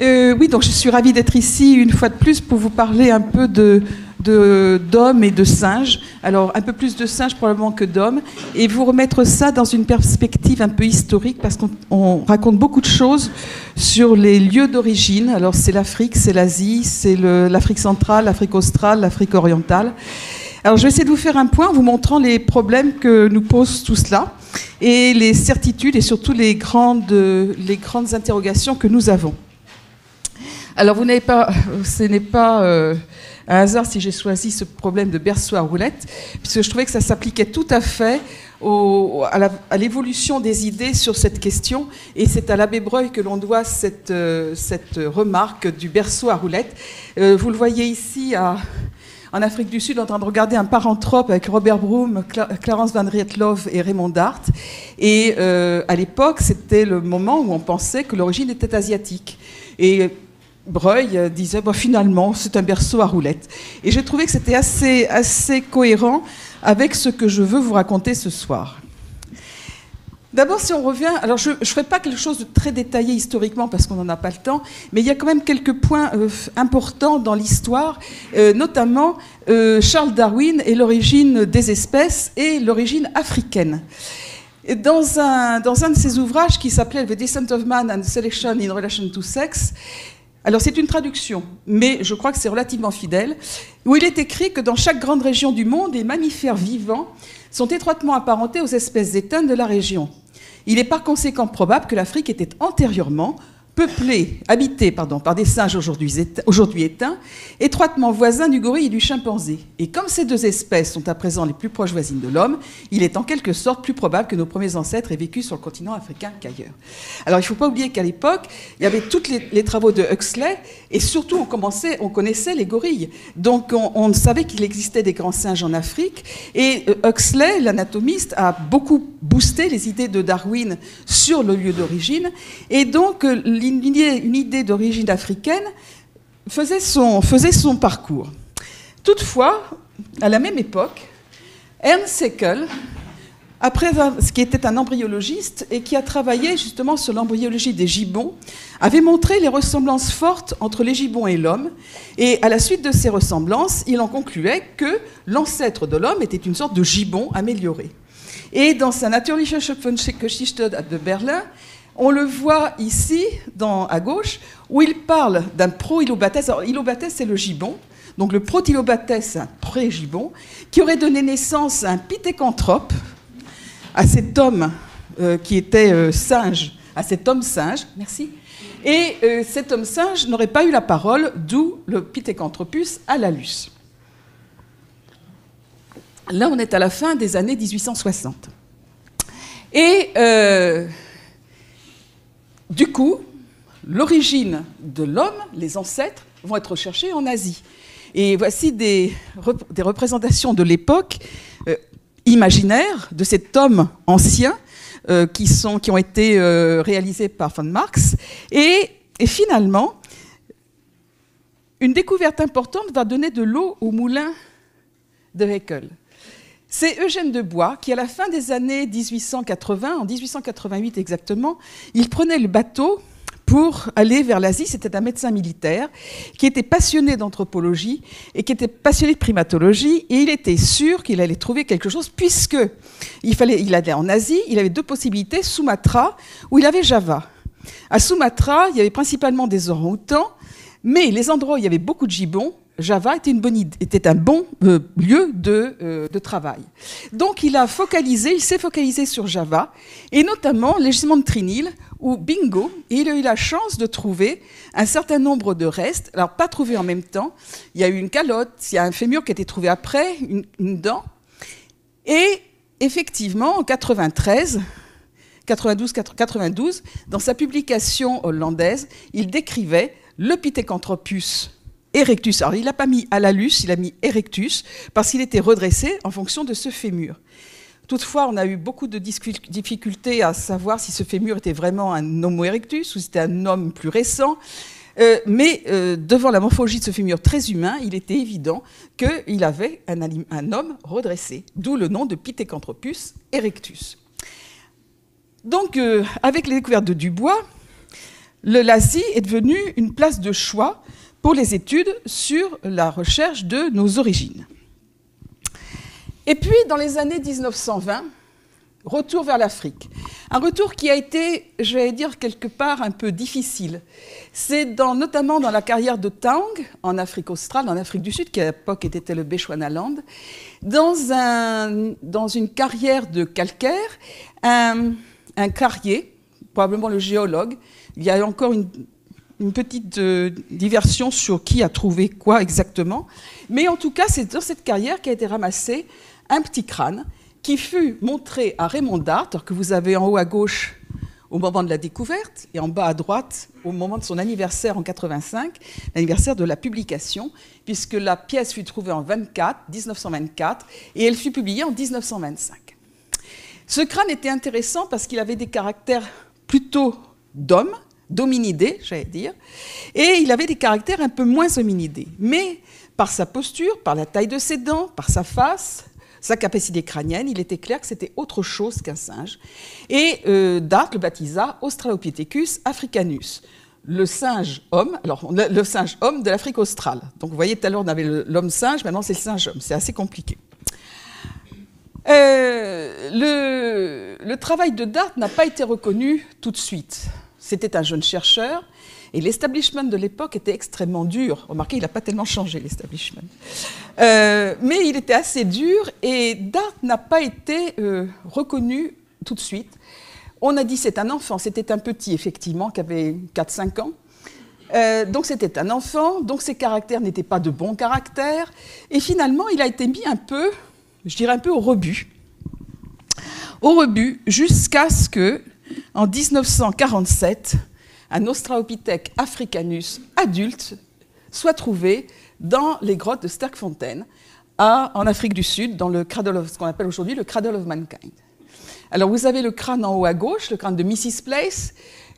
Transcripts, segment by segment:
Oui, donc je suis ravie d'être ici une fois de plus pour vous parler un peu d'hommes et de singes. Alors, un peu plus de singes probablement que d'hommes. Et vous remettre ça dans une perspective un peu historique parce qu'on raconte beaucoup de choses sur les lieux d'origine. Alors, c'est l'Afrique, c'est l'Asie, c'est l'Afrique centrale, l'Afrique australe, l'Afrique orientale. Alors, je vais essayer de vous faire un point en vous montrant les problèmes que nous pose tout cela et les certitudes et surtout les grandes interrogations que nous avons. Alors, ce n'est pas un hasard si j'ai choisi ce problème de berceau à roulettes, puisque je trouvais que ça s'appliquait tout à fait à l'évolution des idées sur cette question, et c'est à l'abbé Breuil que l'on doit cette remarque du berceau à roulettes. Vous le voyez ici en Afrique du Sud, en train de regarder un paranthrope avec Robert Broom, Clarence Van Rietveld et Raymond Dart. Et à l'époque, c'était le moment où on pensait que l'origine était asiatique. Et Breuil disait finalement c'est un berceau à roulettes. Et j'ai trouvé que c'était assez cohérent avec ce que je veux vous raconter ce soir. D'abord, si on revient, alors je ne ferai pas quelque chose de très détaillé historiquement parce qu'on n'en a pas le temps, mais il y a quand même quelques points importants dans l'histoire, notamment Charles Darwin et l'origine des espèces et l'origine africaine. Dans un de ses ouvrages qui s'appelait The Descent of Man and Selection in Relation to Sex, alors c'est une traduction, mais je crois que c'est relativement fidèle, où il est écrit que dans chaque grande région du monde, les mammifères vivants sont étroitement apparentés aux espèces éteintes de la région. Il est par conséquent probable que l'Afrique était antérieurement habitée par des singes aujourd'hui éteints, étroitement voisins du gorille et du chimpanzé. Et comme ces deux espèces sont à présent les plus proches voisines de l'homme, il est en quelque sorte plus probable que nos premiers ancêtres aient vécu sur le continent africain qu'ailleurs. Alors il ne faut pas oublier qu'à l'époque, il y avait tous les travaux de Huxley, et surtout on connaissait les gorilles. Donc on savait qu'il existait des grands singes en Afrique, et Huxley, l'anatomiste, a beaucoup boosté les idées de Darwin sur le lieu d'origine, et donc une idée d'origine africaine faisait son parcours. Toutefois, à la même époque, Ernst Haeckel, qui était un embryologiste et qui a travaillé justement sur l'embryologie des gibbons, avait montré les ressemblances fortes entre les gibbons et l'homme. Et à la suite de ces ressemblances, il en concluait que l'ancêtre de l'homme était une sorte de gibbon amélioré. Et dans sa Natürliche Geschichte de Berlin, on le voit ici, à gauche, où il parle d'un Prohylobates. Alors, Hylobates, c'est le gibbon. Donc, le Protylobates, c'est un pré-gibbon, qui aurait donné naissance à un pithécanthrope, à cet homme qui était singe, à cet homme singe, merci. Et cet homme singe n'aurait pas eu la parole, d'où le Pithecanthropus halalus. Là, on est à la fin des années 1860. Et du coup, l'origine de l'homme, les ancêtres, vont être recherchés en Asie. Et voici des représentations de l'époque imaginaires de cet homme ancien qui ont été réalisées par von Marx. Et finalement, une découverte importante va donner de l'eau au moulin de Haeckel. C'est Eugène de Bois qui, à la fin des années 1880, en 1888 exactement, il prenait le bateau pour aller vers l'Asie. C'était un médecin militaire qui était passionné d'anthropologie et qui était passionné de primatologie, et il était sûr qu'il allait trouver quelque chose il allait en Asie. Il avait deux possibilités, Sumatra ou il avait Java. À Sumatra, il y avait principalement des orang-outans, mais les endroits où il y avait beaucoup de gibbons, Java était un bon lieu de travail. Donc il s'est focalisé sur Java, et notamment les gisements de Trinil, ou bingo, et il a eu la chance de trouver un certain nombre de restes. Alors pas trouvés en même temps, il y a eu une calotte, il y a un fémur qui a été trouvé après, une dent, et effectivement en 92, dans sa publication hollandaise, il décrivait le Pithecanthropus erectus. Alors, il n'a pas mis halalus, il a mis erectus, parce qu'il était redressé en fonction de ce fémur. Toutefois, on a eu beaucoup de difficultés à savoir si ce fémur était vraiment un Homo erectus ou si c'était un homme plus récent. Mais devant la morphologie de ce fémur très humain, il était évident qu'il avait un homme redressé, d'où le nom de Pithecanthropus erectus. Donc, avec les découvertes de Dubois, l'Asie est devenue une place de choix pour les études sur la recherche de nos origines. Et puis, dans les années 1920, retour vers l'Afrique. Un retour qui a été, je vais dire, quelque part un peu difficile. C'est notamment dans la carrière de Tang, en Afrique australe, en Afrique du Sud, qui à l'époque était le Bechuanaland, dans une carrière de calcaire, un carrier, probablement le géologue. Il y a encore une petite diversion sur qui a trouvé quoi exactement. Mais en tout cas, c'est dans cette carrière qu'a été ramassé un petit crâne qui fut montré à Raymond Dart, que vous avez en haut à gauche au moment de la découverte et en bas à droite au moment de son anniversaire en 85, l'anniversaire de la publication, puisque la pièce fut trouvée en 1924 et elle fut publiée en 1925. Ce crâne était intéressant parce qu'il avait des caractères plutôt d'homme, d'hominidé, j'allais dire, et il avait des caractères un peu moins hominidés. Mais par sa posture, par la taille de ses dents, par sa face, sa capacité crânienne, il était clair que c'était autre chose qu'un singe. Et Dart le baptisa Australopithecus africanus, le singe homme, alors le singe homme de l'Afrique australe. Donc vous voyez, tout à l'heure on avait l'homme singe, maintenant c'est le singe homme, c'est assez compliqué. Le travail de Dart n'a pas été reconnu tout de suite. C'était un jeune chercheur, et l'establishment de l'époque était extrêmement dur. Remarquez, il n'a pas tellement changé, l'establishment. Mais il était assez dur, et Dart n'a pas été reconnu tout de suite. On a dit c'est un enfant, c'était un petit, effectivement, qui avait 4-5 ans. Donc c'était un enfant, donc ses caractères n'étaient pas de bons caractères. Et finalement, il a été mis un peu, je dirais un peu au rebut. Au rebut, jusqu'à ce que, en 1947, un Australopithèque africanus adulte soit trouvé dans les grottes de Sterkfontein, en Afrique du Sud, dans ce qu'on appelle aujourd'hui le Cradle of Mankind. Alors vous avez le crâne en haut à gauche, le crâne de Mrs. Place,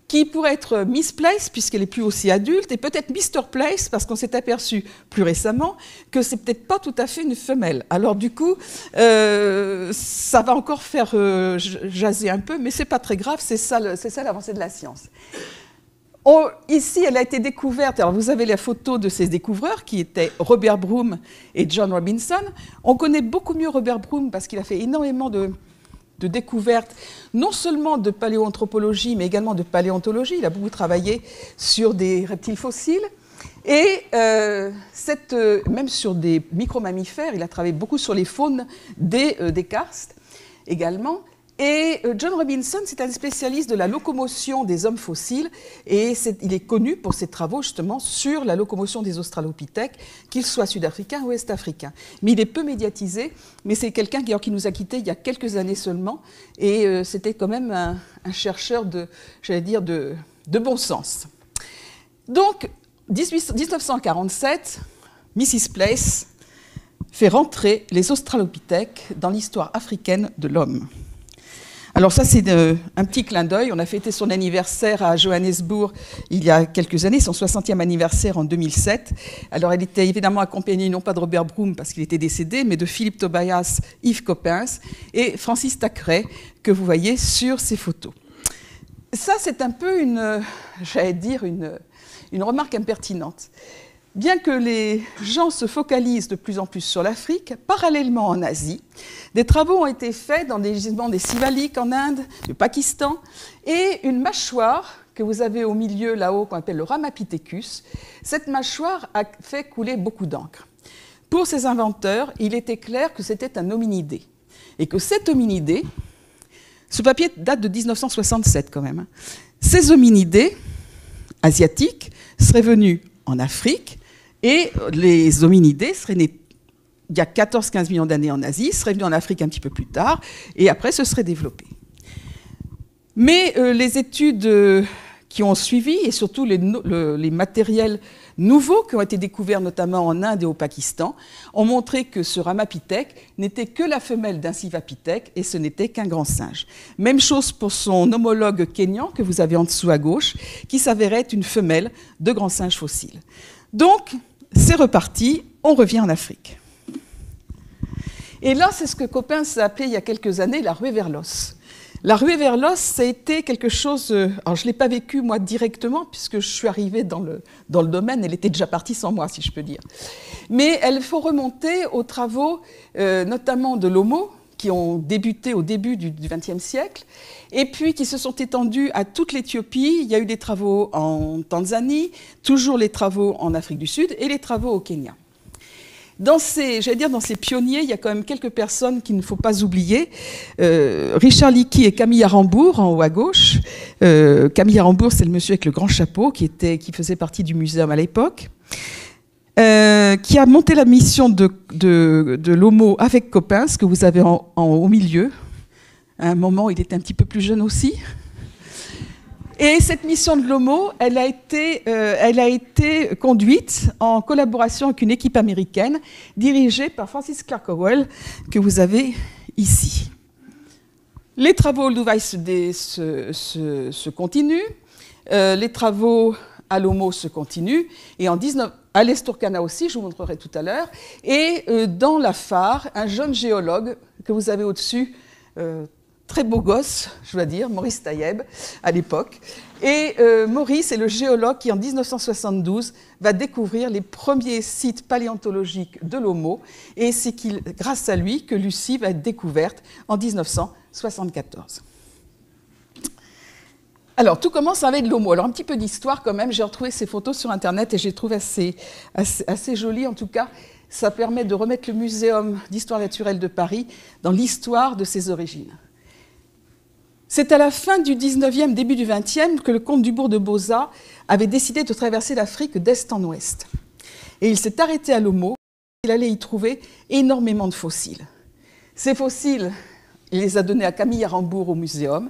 qui pourrait être Miss Place, puisqu'elle est plus aussi adulte, et peut-être Mr. Place, parce qu'on s'est aperçu plus récemment que c'est peut-être pas tout à fait une femelle. Alors du coup, ça va encore faire jaser un peu, mais c'est pas très grave, c'est ça l'avancée de la science. Ici, elle a été découverte, alors vous avez la photo de ces découvreurs qui étaient Robert Broom et John Robinson. On connaît beaucoup mieux Robert Broom parce qu'il a fait énormément de découvertes, non seulement de paléoanthropologie, mais également de paléontologie. Il a beaucoup travaillé sur des reptiles fossiles et même sur des micromammifères. Il a travaillé beaucoup sur les faunes des karstes également. Et John Robinson, c'est un spécialiste de la locomotion des hommes fossiles et il est connu pour ses travaux justement sur la locomotion des australopithèques, qu'ils soient sud-africains ou est-africains. Mais il est peu médiatisé, mais c'est quelqu'un qui nous a quittés il y a quelques années seulement et c'était quand même un chercheur de bon sens. Donc, 1947, Mrs. Place fait rentrer les australopithèques dans l'histoire africaine de l'homme. Alors ça, c'est un petit clin d'œil. On a fêté son anniversaire à Johannesburg il y a quelques années, son 60e anniversaire en 2007. Alors elle était évidemment accompagnée non pas de Robert Broom parce qu'il était décédé, mais de Philippe Tobias, Yves Coppens et Francis Thackeray, que vous voyez sur ces photos. Ça, c'est un peu une remarque impertinente. Bien que les gens se focalisent de plus en plus sur l'Afrique, parallèlement en Asie, des travaux ont été faits dans des gisements des Sivalik en Inde, du Pakistan, et une mâchoire que vous avez au milieu là-haut, qu'on appelle le Ramapithecus, cette mâchoire a fait couler beaucoup d'encre. Pour ces inventeurs, il était clair que c'était un hominidé, et que cet hominidé, ce papier date de 1967 quand même, ces hominidés asiatiques seraient venus en Afrique, et les hominidés seraient nés il y a 14-15 millions d'années en Asie, seraient venus en Afrique un petit peu plus tard, et après se seraient développés. Mais les études qui ont suivi, et surtout les matériels nouveaux qui ont été découverts notamment en Inde et au Pakistan, ont montré que ce Ramapithèque n'était que la femelle d'un Civapithèque, et ce n'était qu'un grand singe. Même chose pour son homologue kényan, que vous avez en dessous à gauche, qui s'avérait être une femelle de grand singe fossile. Donc, c'est reparti, on revient en Afrique. Et là, c'est ce que Coppens a appelé il y a quelques années la ruée vers l'os. La ruée vers l'os, ça a été quelque chose... alors, je ne l'ai pas vécu, moi, directement, puisque je suis arrivée dans le domaine. Elle était déjà partie sans moi, si je peux dire. Mais il faut remonter aux travaux, notamment de l'Homo, qui ont débuté au début du XXe siècle, et puis qui se sont étendus à toute l'Éthiopie. Il y a eu des travaux en Tanzanie, toujours les travaux en Afrique du Sud, et les travaux au Kenya. Dans ces pionniers, il y a quand même quelques personnes qu'il ne faut pas oublier. Richard Leakey et Camille Arambourg, en haut à gauche. Camille Arambourg, c'est le monsieur avec le grand chapeau qui faisait partie du muséum à l'époque. Qui a monté la mission de l'Homo avec Coppens, que vous avez au milieu. À un moment, il était un petit peu plus jeune aussi. Et cette mission de l'Homo, elle a été conduite en collaboration avec une équipe américaine dirigée par Francis Clark Howell, que vous avez ici. Les travaux Olduvai se continuent, les travaux à l'Homo se continuent, et à l'Esturkana aussi, je vous montrerai tout à l'heure, et dans la phare, un jeune géologue que vous avez au-dessus, très beau gosse, je dois dire, Maurice Taïeb, à l'époque. Et Maurice est le géologue qui, en 1972, va découvrir les premiers sites paléontologiques de l'Homo, et c'est grâce à lui que Lucie va être découverte en 1974. Alors, tout commence avec l'Homo. Alors, un petit peu d'histoire quand même. J'ai retrouvé ces photos sur Internet et j'ai trouvé assez joli, en tout cas. Ça permet de remettre le Muséum d'histoire naturelle de Paris dans l'histoire de ses origines. C'est à la fin du 19e, début du 20e, que le comte Dubourg de Bauza avait décidé de traverser l'Afrique d'est en ouest. Et il s'est arrêté à l'Homo. Il allait y trouver énormément de fossiles. Ces fossiles, il les a donnés à Camille Arambourg au muséum,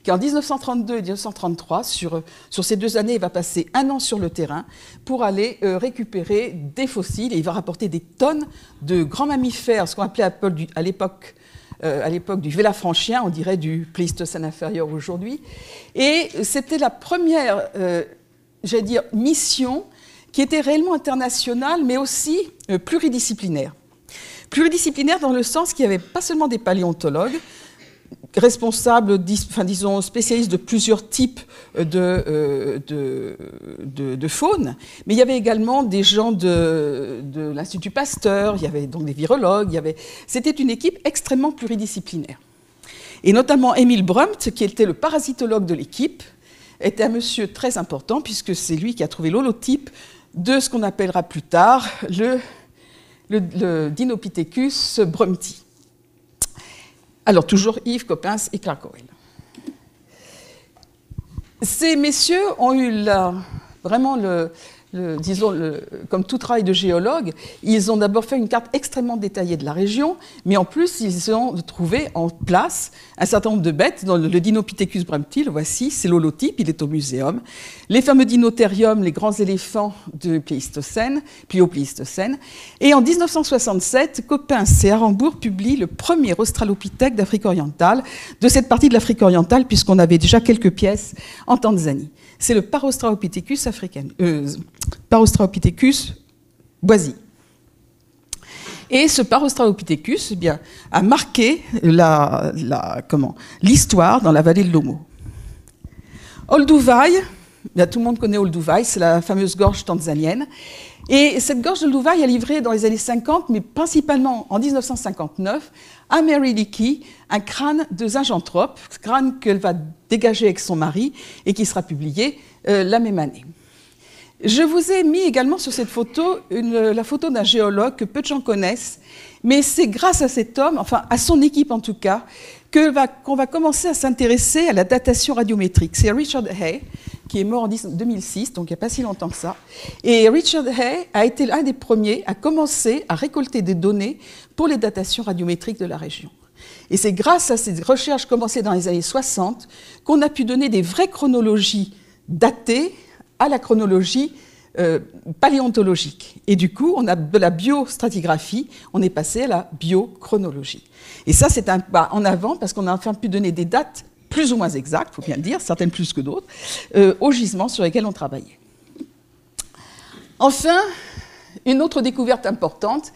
qui en 1932 et 1933, sur ces 2 années, il va passer 1 an sur le terrain pour aller récupérer des fossiles. Et il va rapporter des tonnes de grands mammifères, ce qu'on appelait à l'époque du Vélafranchien, on dirait du Pléistocène inférieur aujourd'hui. Et c'était la première, mission qui était réellement internationale, mais aussi pluridisciplinaire. Pluridisciplinaire dans le sens qu'il n'y avait pas seulement des paléontologues, responsables, disons spécialistes de plusieurs types de faune, mais il y avait également des gens de l'Institut Pasteur, il y avait donc des virologues, c'était une équipe extrêmement pluridisciplinaire. Et notamment Émile Brumpt, qui était le parasitologue de l'équipe, était un monsieur très important, puisque c'est lui qui a trouvé l'holotype de ce qu'on appellera plus tard le Dinopithecus brumpti. Alors, toujours Yves Coppens et Clark Howell. Ces messieurs ont eu vraiment comme tout travail de géologue, ils ont d'abord fait une carte extrêmement détaillée de la région, mais en plus, ils ont trouvé en place un certain nombre de bêtes. Dans le Dinopithecus brumpti, le voici, c'est l'holotype, il est au muséum. Les fameux dinothériums, les grands éléphants de Pléistocène, Pliopléistocène. Et en 1967, Coppens et Arambourg publient le premier australopithèque d'Afrique orientale, de cette partie de l'Afrique orientale, puisqu'on avait déjà quelques pièces en Tanzanie. C'est le Paraustralopithecus Paraustralopithecus boisi. Et ce Paraustralopithecus a marqué l'histoire dans la vallée de l'Homo. Olduvai, tout le monde connaît Olduvai, c'est la fameuse gorge tanzanienne. Et cette gorge d'Olduvai a livré dans les années 50, mais principalement en 1959, à Mary Leakey, un crâne de Zinjanthrope, crâne qu'elle va dégager avec son mari et qui sera publié la même année. Je vous ai mis également sur cette photo la photo d'un géologue que peu de gens connaissent, mais c'est grâce à cet homme, enfin à son équipe en tout cas, qu'on va commencer à s'intéresser à la datation radiométrique. C'est Richard Hay, qui est mort en 2006, donc il n'y a pas si longtemps que ça. Et Richard Hay a été l'un des premiers à commencer à récolter des données pour les datations radiométriques de la région. Et c'est grâce à ces recherches commencées dans les années 60 qu'on a pu donner des vraies chronologies datées à la chronologie paléontologique. Et du coup, on a de la biostratigraphie, on est passé à la biochronologie. Et ça, c'est un pas en avant parce qu'on a enfin pu donner des dates plus ou moins exactes, il faut bien le dire, certaines plus que d'autres, aux gisements sur lesquels on travaillait. Enfin, une autre découverte importante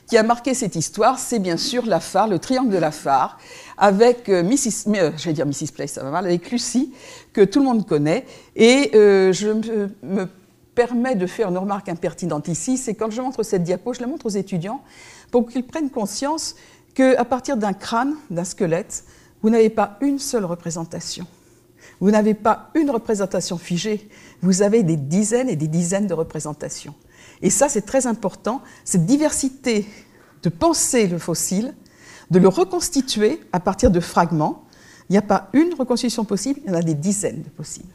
qui a marqué cette histoire, c'est bien sûr Lafare, le triangle de Lafare, avec Mrs. Place, ça va mal, avec Lucie, que tout le monde connaît. Et je me permets de faire une remarque impertinente ici, c'est quand je montre cette diapo, je la montre aux étudiants pour qu'ils prennent conscience qu'à partir d'un crâne, d'un squelette, vous n'avez pas une seule représentation. Vous n'avez pas une représentation figée, vous avez des dizaines et des dizaines de représentations. Et ça, c'est très important, cette diversité de penser le fossile, de le reconstituer à partir de fragments. Il n'y a pas une reconstitution possible, il y en a des dizaines de possibles.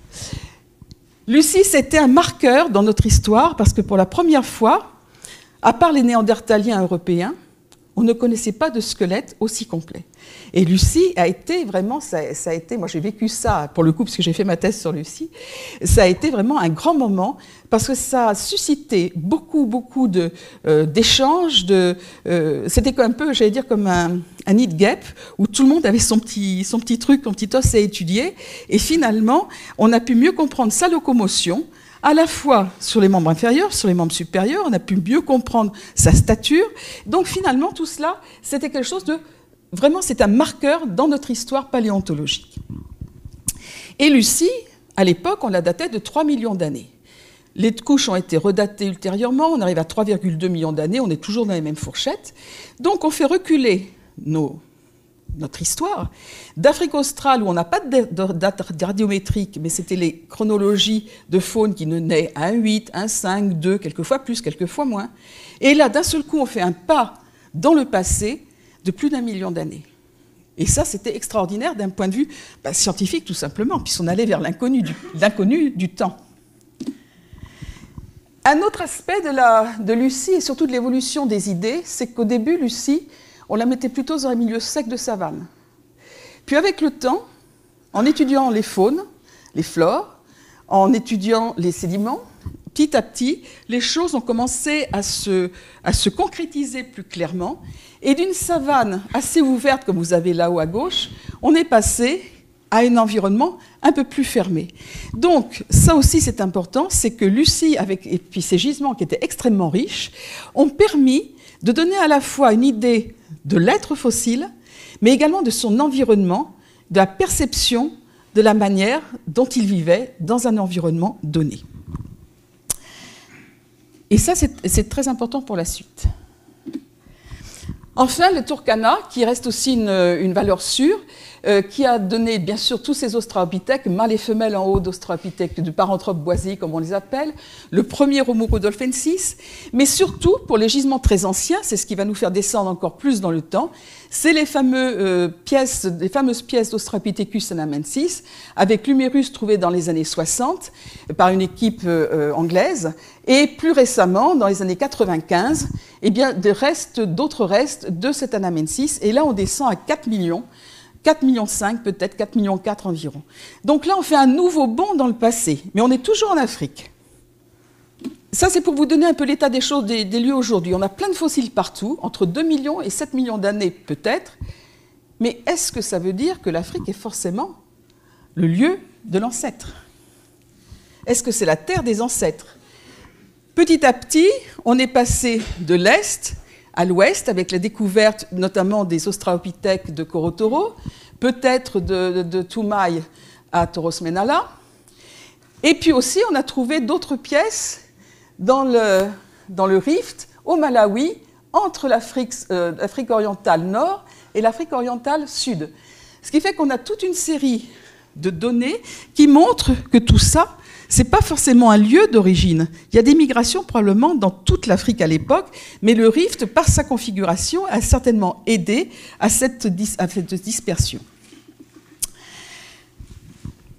Lucie, c'était un marqueur dans notre histoire, parce que pour la première fois, à part les Néandertaliens européens, on ne connaissait pas de squelette aussi complet. Et Lucie a été vraiment, ça a été, moi j'ai vécu ça pour le coup, parce que j'ai fait ma thèse sur Lucie, ça a été vraiment un grand moment, parce que ça a suscité beaucoup d'échanges, c'était un peu, j'allais dire, comme un nid de guêpe, où tout le monde avait son petit truc, son petit os à étudier, et finalement, on a pu mieux comprendre sa locomotion, à la fois sur les membres inférieurs, sur les membres supérieurs, on a pu mieux comprendre sa stature. Donc finalement, tout cela, c'était quelque chose de... Vraiment, c'est un marqueur dans notre histoire paléontologique. Et Lucie, à l'époque, on la datait de 3 millions d'années. Les couches ont été redatées ultérieurement, on arrive à 3,2 millions d'années, on est toujours dans les mêmes fourchettes. Donc on fait reculer notre histoire, d'Afrique australe, où on n'a pas de date radiométrique, mais c'était les chronologies de faune qui donnaient 1,8, 1,5, 2, quelquefois plus, quelquefois moins. Et là, d'un seul coup, on fait un pas dans le passé de plus d'1 million d'années. Et ça, c'était extraordinaire d'un point de vue scientifique, tout simplement, puisqu'on allait vers l'inconnu du temps. Un autre aspect de Lucie, et surtout de l'évolution des idées, c'est qu'au début, Lucie, on la mettait plutôt dans un milieu sec de savane. Puis avec le temps, en étudiant les faunes, les flores, en étudiant les sédiments, petit à petit, les choses ont commencé à se concrétiser plus clairement. Et d'une savane assez ouverte, comme vous avez là-haut à gauche, on est passé à un environnement un peu plus fermé. Donc, ça aussi c'est important, c'est que Lucie, et puis ses gisements qui étaient extrêmement riches, ont permis de donner à la fois une idée de l'être fossile, mais également de son environnement, de la perception de la manière dont il vivait dans un environnement donné. Et ça, c'est très important pour la suite. Enfin, le Turkana, qui reste aussi une valeur sûre, qui a donné, bien sûr, tous ces australopithèques, mâles et femelles en haut d'australopithèques, de paranthropes boisés, comme on les appelle, le premier Homo rudolfensis, mais surtout, pour les gisements très anciens, c'est ce qui va nous faire descendre encore plus dans le temps, c'est les fameuses pièces d'Australopithecus anamensis, avec l'humérus trouvé dans les années 60 par une équipe anglaise, et plus récemment, dans les années 95, eh bien, d'autres restes de cet anamensis, et là on descend à 4 millions, 4,5 millions peut-être, 4,4 millions environ. Donc là, on fait un nouveau bond dans le passé, mais on est toujours en Afrique. Ça, c'est pour vous donner un peu l'état des choses, des lieux aujourd'hui. On a plein de fossiles partout, entre 2 millions et 7 millions d'années peut-être, mais est-ce que ça veut dire que l'Afrique est forcément le lieu de l'ancêtre? Est-ce que c'est la terre des ancêtres? Petit à petit, on est passé de l'Est à l'ouest, avec la découverte notamment des australopithèques de Korotoro, peut-être de Toumaï à Toros-Menala. Et puis aussi, on a trouvé d'autres pièces dans le rift, au Malawi, entre l'Afrique orientale nord et l'Afrique orientale sud. Ce qui fait qu'on a toute une série de données qui montrent que tout ça, ce n'est pas forcément un lieu d'origine. Il y a des migrations probablement dans toute l'Afrique à l'époque, mais le rift, par sa configuration, a certainement aidé à cette dispersion.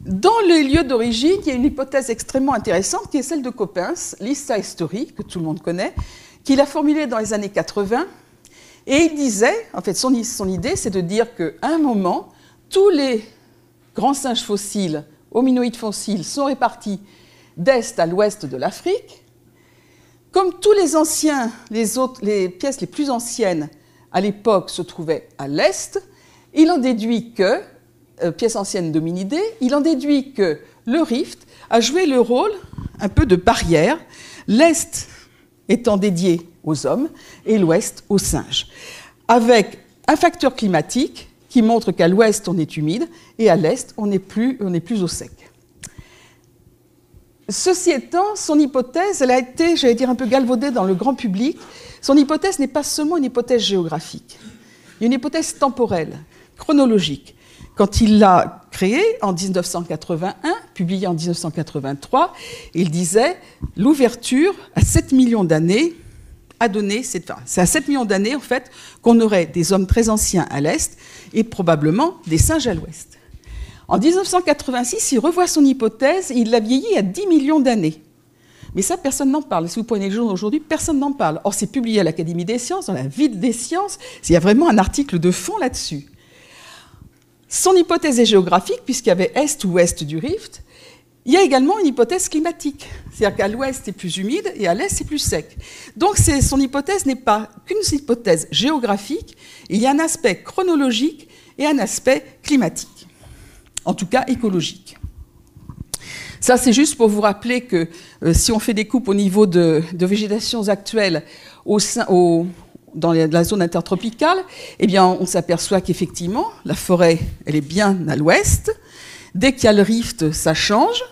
Dans les lieux d'origine, il y a une hypothèse extrêmement intéressante qui est celle de Coppens, l'Issa History, que tout le monde connaît, qu'il a formulée dans les années 80. Et il disait, en fait, son idée, c'est de dire qu'à un moment, tous les grands singes fossiles, hominoïdes fossiles, sont répartis d'est à l'ouest de l'Afrique. Comme tous les anciens, les pièces les plus anciennes à l'époque se trouvaient à l'est, il en déduit que, pièces anciennes d'hominidés, il en déduit que le rift a joué le rôle un peu de barrière. L'est étant dédié aux hommes et l'ouest aux singes, avec un facteur climatique qui montre qu'à l'ouest on est humide et à l'est on est plus au sec. Ceci étant, son hypothèse, elle a été, j'allais dire, un peu galvaudée dans le grand public. Son hypothèse n'est pas seulement une hypothèse géographique, il y a une hypothèse temporelle, chronologique. Quand il l'a créée en 1981, publiée en 1983, il disait « L'ouverture à 7 millions d'années a donné cette fin. » C'est à 7 millions d'années, en fait, qu'on aurait des hommes très anciens à l'est et probablement des singes à l'ouest. En 1986, il revoit son hypothèse et il l'a vieillie à 10 millions d'années. Mais ça, personne n'en parle. Si vous prenez les journaux aujourd'hui, personne n'en parle. Or, c'est publié à l'Académie des sciences, dans la Vie des sciences. Il y a vraiment un article de fond là-dessus. Son hypothèse est géographique, puisqu'il y avait est ou ouest du rift. Il y a également une hypothèse climatique. C'est-à-dire qu'à l'ouest, c'est plus humide et à l'est, c'est plus sec. Donc, son hypothèse n'est pas qu'une hypothèse géographique. Il y a un aspect chronologique et un aspect climatique. En tout cas écologique. Ça, c'est juste pour vous rappeler que si on fait des coupes au niveau de végétations actuelles dans la zone intertropicale, eh bien, on s'aperçoit qu'effectivement, la forêt, elle est bien à l'ouest. Dès qu'il y a le rift, ça change,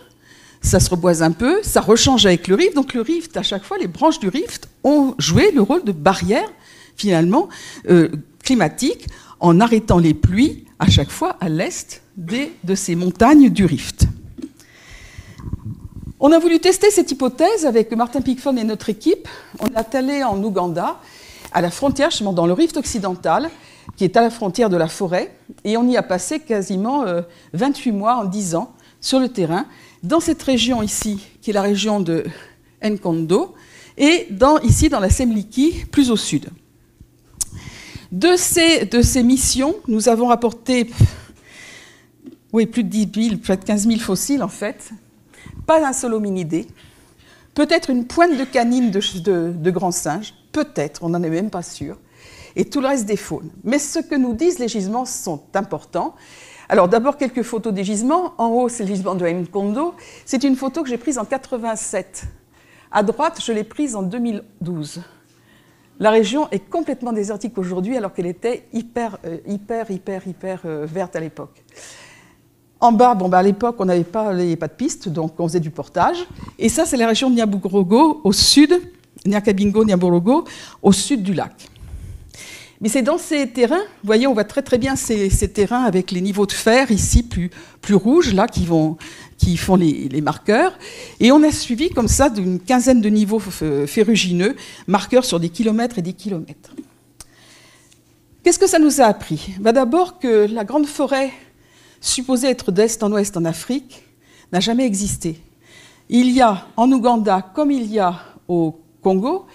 ça se reboise un peu, ça rechange avec le rift. Donc le rift, à chaque fois, les branches du rift ont joué le rôle de barrière, finalement, climatique, en arrêtant les pluies, à chaque fois, à l'est de ces montagnes du rift. On a voulu tester cette hypothèse avec Martin Pickford et notre équipe. On est allé en Ouganda, à la frontière, justement dans le rift occidental, qui est à la frontière de la forêt, et on y a passé quasiment 28 mois en 10 ans sur le terrain, dans cette région ici, qui est la région de Nkondo, et ici dans la Semliki, plus au sud. De ces missions, nous avons rapporté plus de 10 000, près de 15 000 fossiles en fait, pas un seul hominidé, peut-être une pointe de canine de grands singes, peut-être, on n'en est même pas sûr, et tout le reste des faunes. Mais ce que nous disent les gisements sont importants. Alors d'abord quelques photos des gisements. En haut, c'est le gisement de Nkondo. C'est une photo que j'ai prise en 87. À droite, je l'ai prise en 2012. La région est complètement désertique aujourd'hui, alors qu'elle était hyper verte à l'époque. En bas, à l'époque, on n'avait pas de piste, donc on faisait du portage. Et ça, c'est la région de Nyabugorogo, au sud, Nyakabingo, Nyabugorogo, au sud du lac. Mais c'est dans ces terrains, vous voyez, on voit très très bien ces terrains avec les niveaux de fer ici plus rouges, là, qui font les marqueurs. Et on a suivi comme ça d'une quinzaine de niveaux ferrugineux, marqueurs sur des kilomètres et des kilomètres. Qu'est-ce que ça nous a appris? D'abord que la grande forêt, supposée être d'est en ouest en Afrique, n'a jamais existé. Il y a en Ouganda, comme il y a au Congo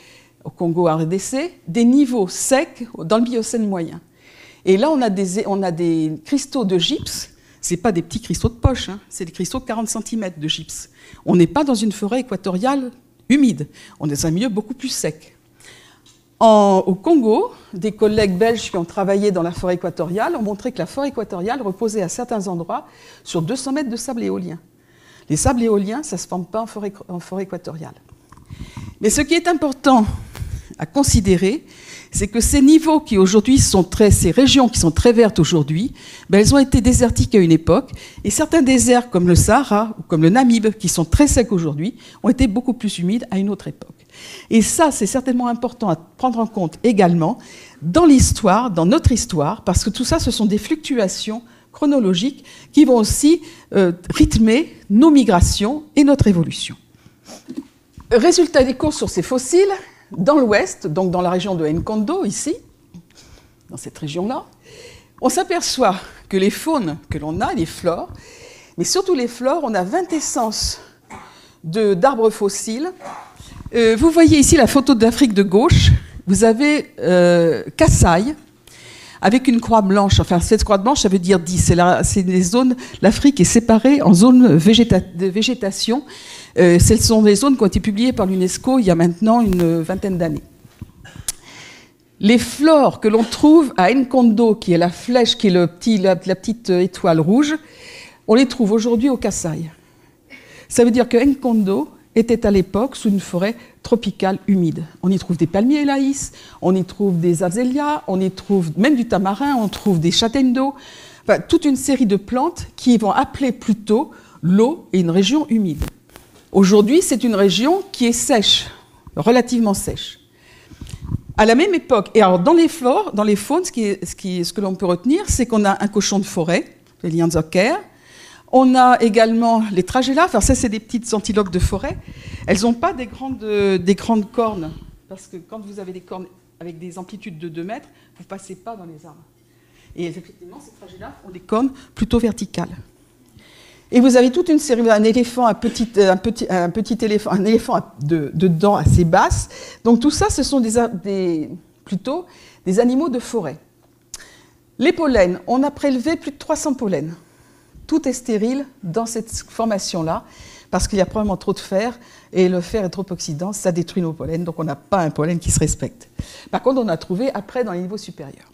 RDC, des niveaux secs dans le Miocène moyen. Et là, on a des cristaux de gypse. Ce n'est pas des petits cristaux de poche, hein, c'est des cristaux de 40 cm de gypse. On n'est pas dans une forêt équatoriale humide, on est dans un milieu beaucoup plus sec. Au Congo, des collègues belges qui ont travaillé dans la forêt équatoriale ont montré que la forêt équatoriale reposait à certains endroits sur 200 mètres de sable éolien. Les sables éoliens, ça ne se forme pas en forêt équatoriale. Mais ce qui est important à considérer, c'est que ces niveaux qui aujourd'hui ces régions qui sont très vertes aujourd'hui, elles ont été désertiques à une époque, et certains déserts comme le Sahara ou comme le Namib, qui sont très secs aujourd'hui, ont été beaucoup plus humides à une autre époque. Et ça, c'est certainement important à prendre en compte également dans l'histoire, dans notre histoire, parce que tout ça, ce sont des fluctuations chronologiques qui vont aussi rythmer nos migrations et notre évolution. Résultat des courses sur ces fossiles, dans l'ouest, donc dans la région de Nkondo, ici, dans cette région-là, on s'aperçoit que les faunes que l'on a, les flores, mais surtout les flores, on a 20 essences d'arbres fossiles. Vous voyez ici la photo d'Afrique de gauche, vous avez Kasaï, avec une croix blanche. Enfin, cette croix blanche, ça veut dire 10. C'est les zones, l'Afrique est séparée en zones de végétation. Ce sont des zones qui ont été publiées par l'UNESCO il y a maintenant une vingtaine d'années. Les flores que l'on trouve à Nkondo, qui est la flèche, qui est la petite étoile rouge, on les trouve aujourd'hui au Kasaï. Ça veut dire que Nkondo était à l'époque sous une forêt tropicale humide. On y trouve des palmiers élaïs, on y trouve des azélias, on y trouve même du tamarin, on trouve des châtaignes d'eau, enfin, toute une série de plantes qui vont appeler plutôt l'eau et une région humide. Aujourd'hui, c'est une région qui est sèche, relativement sèche. À la même époque, et alors dans les flores, dans les faunes, ce que l'on peut retenir, c'est qu'on a un cochon de forêt, le Lianzoker. On a également les tragélas, enfin ça c'est des petites antilopes de forêt. Elles n'ont pas des grandes cornes, parce que quand vous avez des cornes avec des amplitudes de 2 mètres, vous ne passez pas dans les arbres. Et effectivement, ces tragélas ont des cornes plutôt verticales. Et vous avez toute une série, un éléphant de dents assez basses. Donc tout ça, ce sont plutôt des animaux de forêt. Les pollens, on a prélevé plus de 300 pollens. Tout est stérile dans cette formation-là, parce qu'il y a probablement trop de fer, et le fer est trop oxydant, ça détruit nos pollens, donc on n'a pas un pollen qui se respecte. Par contre, on a trouvé après dans les niveaux supérieurs.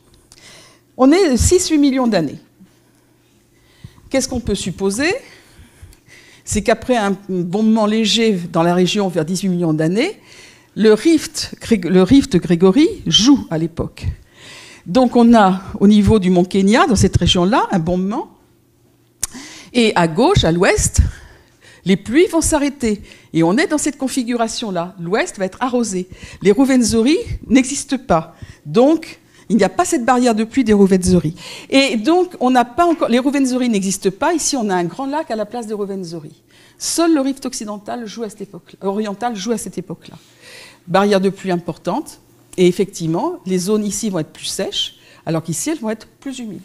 On est 6-8 millions d'années. Qu'est-ce qu'on peut supposer? C'est qu'après un bombement léger dans la région vers 18 millions d'années, le rift Gregory joue à l'époque. Donc on a au niveau du mont Kenya, dans cette région-là, un bombement. Et à gauche, à l'ouest, les pluies vont s'arrêter. Et on est dans cette configuration-là. L'ouest va être arrosé. Les Ruwenzori n'existent pas. Donc, il n'y a pas cette barrière de pluie des Ruwenzori. Et donc, on n'a pas encore... Les Ruwenzori n'existent pas. Ici, on a un grand lac à la place des Ruwenzori. Seul le rift oriental joue à cette époque-là. Barrière de pluie importante. Et effectivement, les zones ici vont être plus sèches, alors qu'ici, elles vont être plus humides.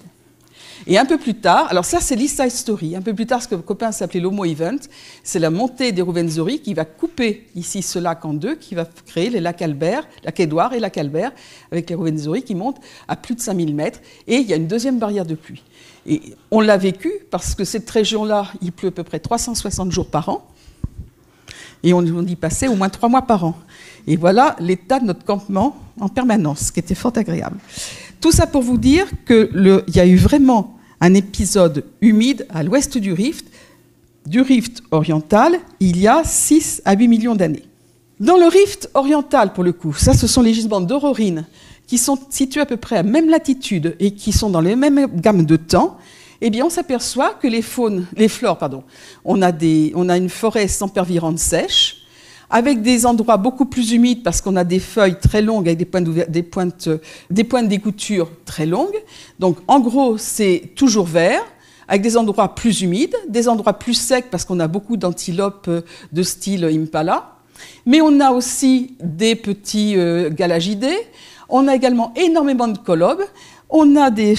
Et un peu plus tard, alors ça c'est l'East Side Story, un peu plus tard ce que le copain s'appelait l'Homo Event, c'est la montée des Ruwenzori qui va couper ici ce lac en deux, qui va créer les lacs Albert, lac Édouard et lac Albert, avec les Ruwenzori qui montent à plus de 5000 mètres, et il y a une deuxième barrière de pluie. Et on l'a vécu parce que cette région-là, il pleut à peu près 360 jours par an, et on y passait au moins 3 mois par an. Et voilà l'état de notre campement en permanence, ce qui était fort agréable. Tout ça pour vous dire qu'il y a eu vraiment un épisode humide à l'ouest du rift oriental, il y a 6 à 8 millions d'années. Dans le rift oriental, pour le coup, ça ce sont les gisements d'aurorines qui sont situés à peu près à même latitude et qui sont dans les mêmes gammes de temps, eh bien on s'aperçoit que les flores, on a une forêt sempervirente sèche, avec des endroits beaucoup plus humides parce qu'on a des feuilles très longues avec des pointes d'écouture très longues. Donc en gros, c'est toujours vert, avec des endroits plus humides, des endroits plus secs parce qu'on a beaucoup d'antilopes de style Impala. Mais on a aussi des petits galagidés, on a également énormément de colobes, on a des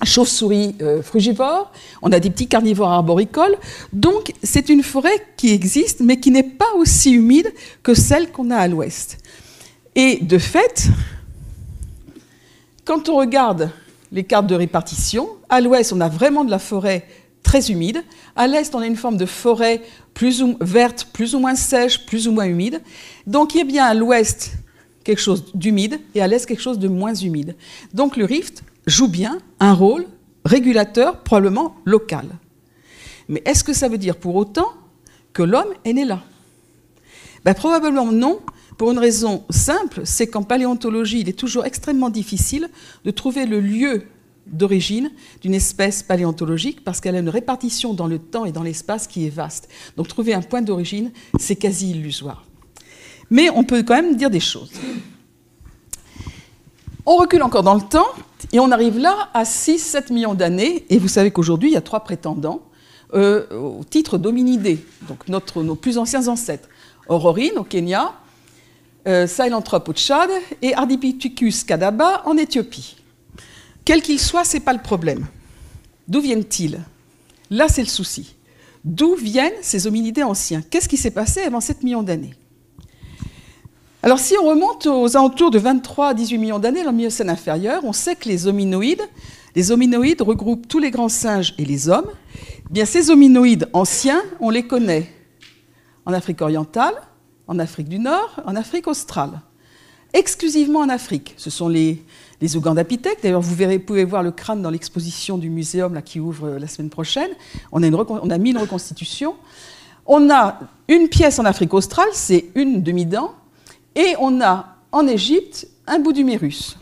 chauves-souris frugivores, on a des petits carnivores arboricoles. Donc, c'est une forêt qui existe, mais qui n'est pas aussi humide que celle qu'on a à l'ouest. Et de fait, quand on regarde les cartes de répartition, à l'ouest, on a vraiment de la forêt très humide. À l'est, on a une forme de forêt verte, plus ou moins sèche, plus ou moins humide. Donc, il y a bien à l'ouest quelque chose d'humide et à l'est quelque chose de moins humide. Donc, le rift joue bien un rôle régulateur, probablement local. Mais est-ce que ça veut dire pour autant que l'homme est né là? Probablement non, pour une raison simple, c'est qu'en paléontologie, il est toujours extrêmement difficile de trouver le lieu d'origine d'une espèce paléontologique parce qu'elle a une répartition dans le temps et dans l'espace qui est vaste. Donc trouver un point d'origine, c'est quasi illusoire. Mais on peut quand même dire des choses. On recule encore dans le temps et on arrive là à 6-7 millions d'années. Et vous savez qu'aujourd'hui, il y a 3 prétendants au titre d'hominidés, donc nos plus anciens ancêtres. Aurorine au Kenya, Sahelanthrope au Tchad et Ardipithecus kadaba en Éthiopie. Quel qu'il soit, ce n'est pas le problème. D'où viennent-ils? Là, c'est le souci. D'où viennent ces hominidés anciens? Qu'est-ce qui s'est passé avant 7 millions d'années? Alors, si on remonte aux alentours de 23 à 18 millions d'années dans le Miocène inférieur, on sait que les hominoïdes regroupent tous les grands singes et les hommes. Eh bien, ces hominoïdes anciens, on les connaît en Afrique orientale, en Afrique du Nord, en Afrique australe. Exclusivement en Afrique. Ce sont les les Ugandapithèques. D'ailleurs, vous pouvez voir le crâne dans l'exposition du muséum là, qui ouvre la semaine prochaine. On a mis une reconstitution. On a une pièce en Afrique australe, c'est une demi-dent, et on a en Égypte un bout d'humérus.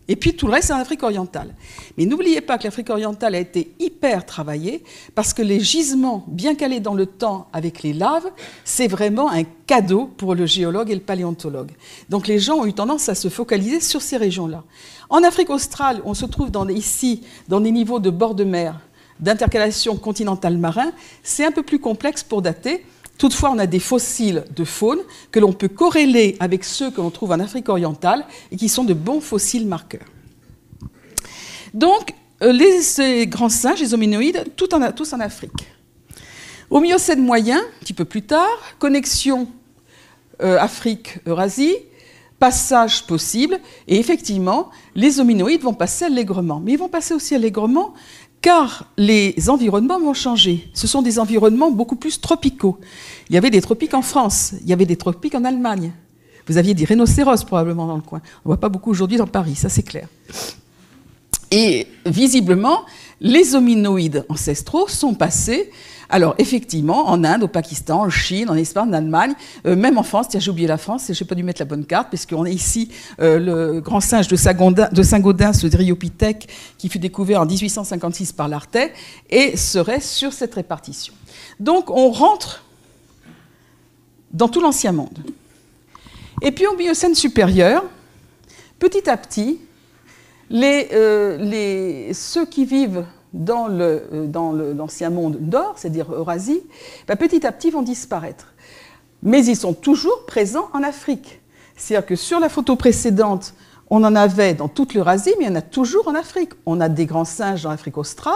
Et puis tout le reste, c'est en Afrique orientale. Mais n'oubliez pas que l'Afrique orientale a été hyper travaillée parce que les gisements bien calés dans le temps avec les laves, c'est vraiment un cadeau pour le géologue et le paléontologue. Donc les gens ont eu tendance à se focaliser sur ces régions-là. En Afrique australe, on se trouve ici dans des niveaux de bord de mer, d'intercalation continentale marin. C'est un peu plus complexe pour dater. Toutefois, on a des fossiles de faune que l'on peut corréler avec ceux que l'on trouve en Afrique orientale et qui sont de bons fossiles marqueurs. Donc, ces grands singes, les hominoïdes, tous en Afrique. Au Miocène moyen, un petit peu plus tard, connexion Afrique-Eurasie, passage possible, et effectivement, les hominoïdes vont passer allègrement. Mais ils vont passer aussi allègrement car les environnements vont changer. Ce sont des environnements beaucoup plus tropicaux. Il y avait des tropiques en France, il y avait des tropiques en Allemagne. Vous aviez des rhinocéros probablement dans le coin. On ne voit pas beaucoup aujourd'hui dans Paris, ça c'est clair. Et visiblement, les hominoïdes ancestraux sont passés, alors effectivement, en Inde, au Pakistan, en Chine, en Espagne, en Allemagne, même en France. Tiens, j'ai oublié la France, j'ai pas dû mettre la bonne carte, puisqu'on est ici le grand singe de Saint-Gaudens, ce Dryopithèque, qui fut découvert en 1856 par Lartet, et serait sur cette répartition. Donc on rentre dans tout l'ancien monde. Et puis au Miocène supérieur, petit à petit, ceux qui vivent dans l'ancien monde d'or, c'est-à-dire Eurasie, petit à petit vont disparaître. Mais ils sont toujours présents en Afrique. C'est-à-dire que sur la photo précédente, on en avait dans toute l'Eurasie, mais il y en a toujours en Afrique. On a des grands singes dans l'Afrique australe,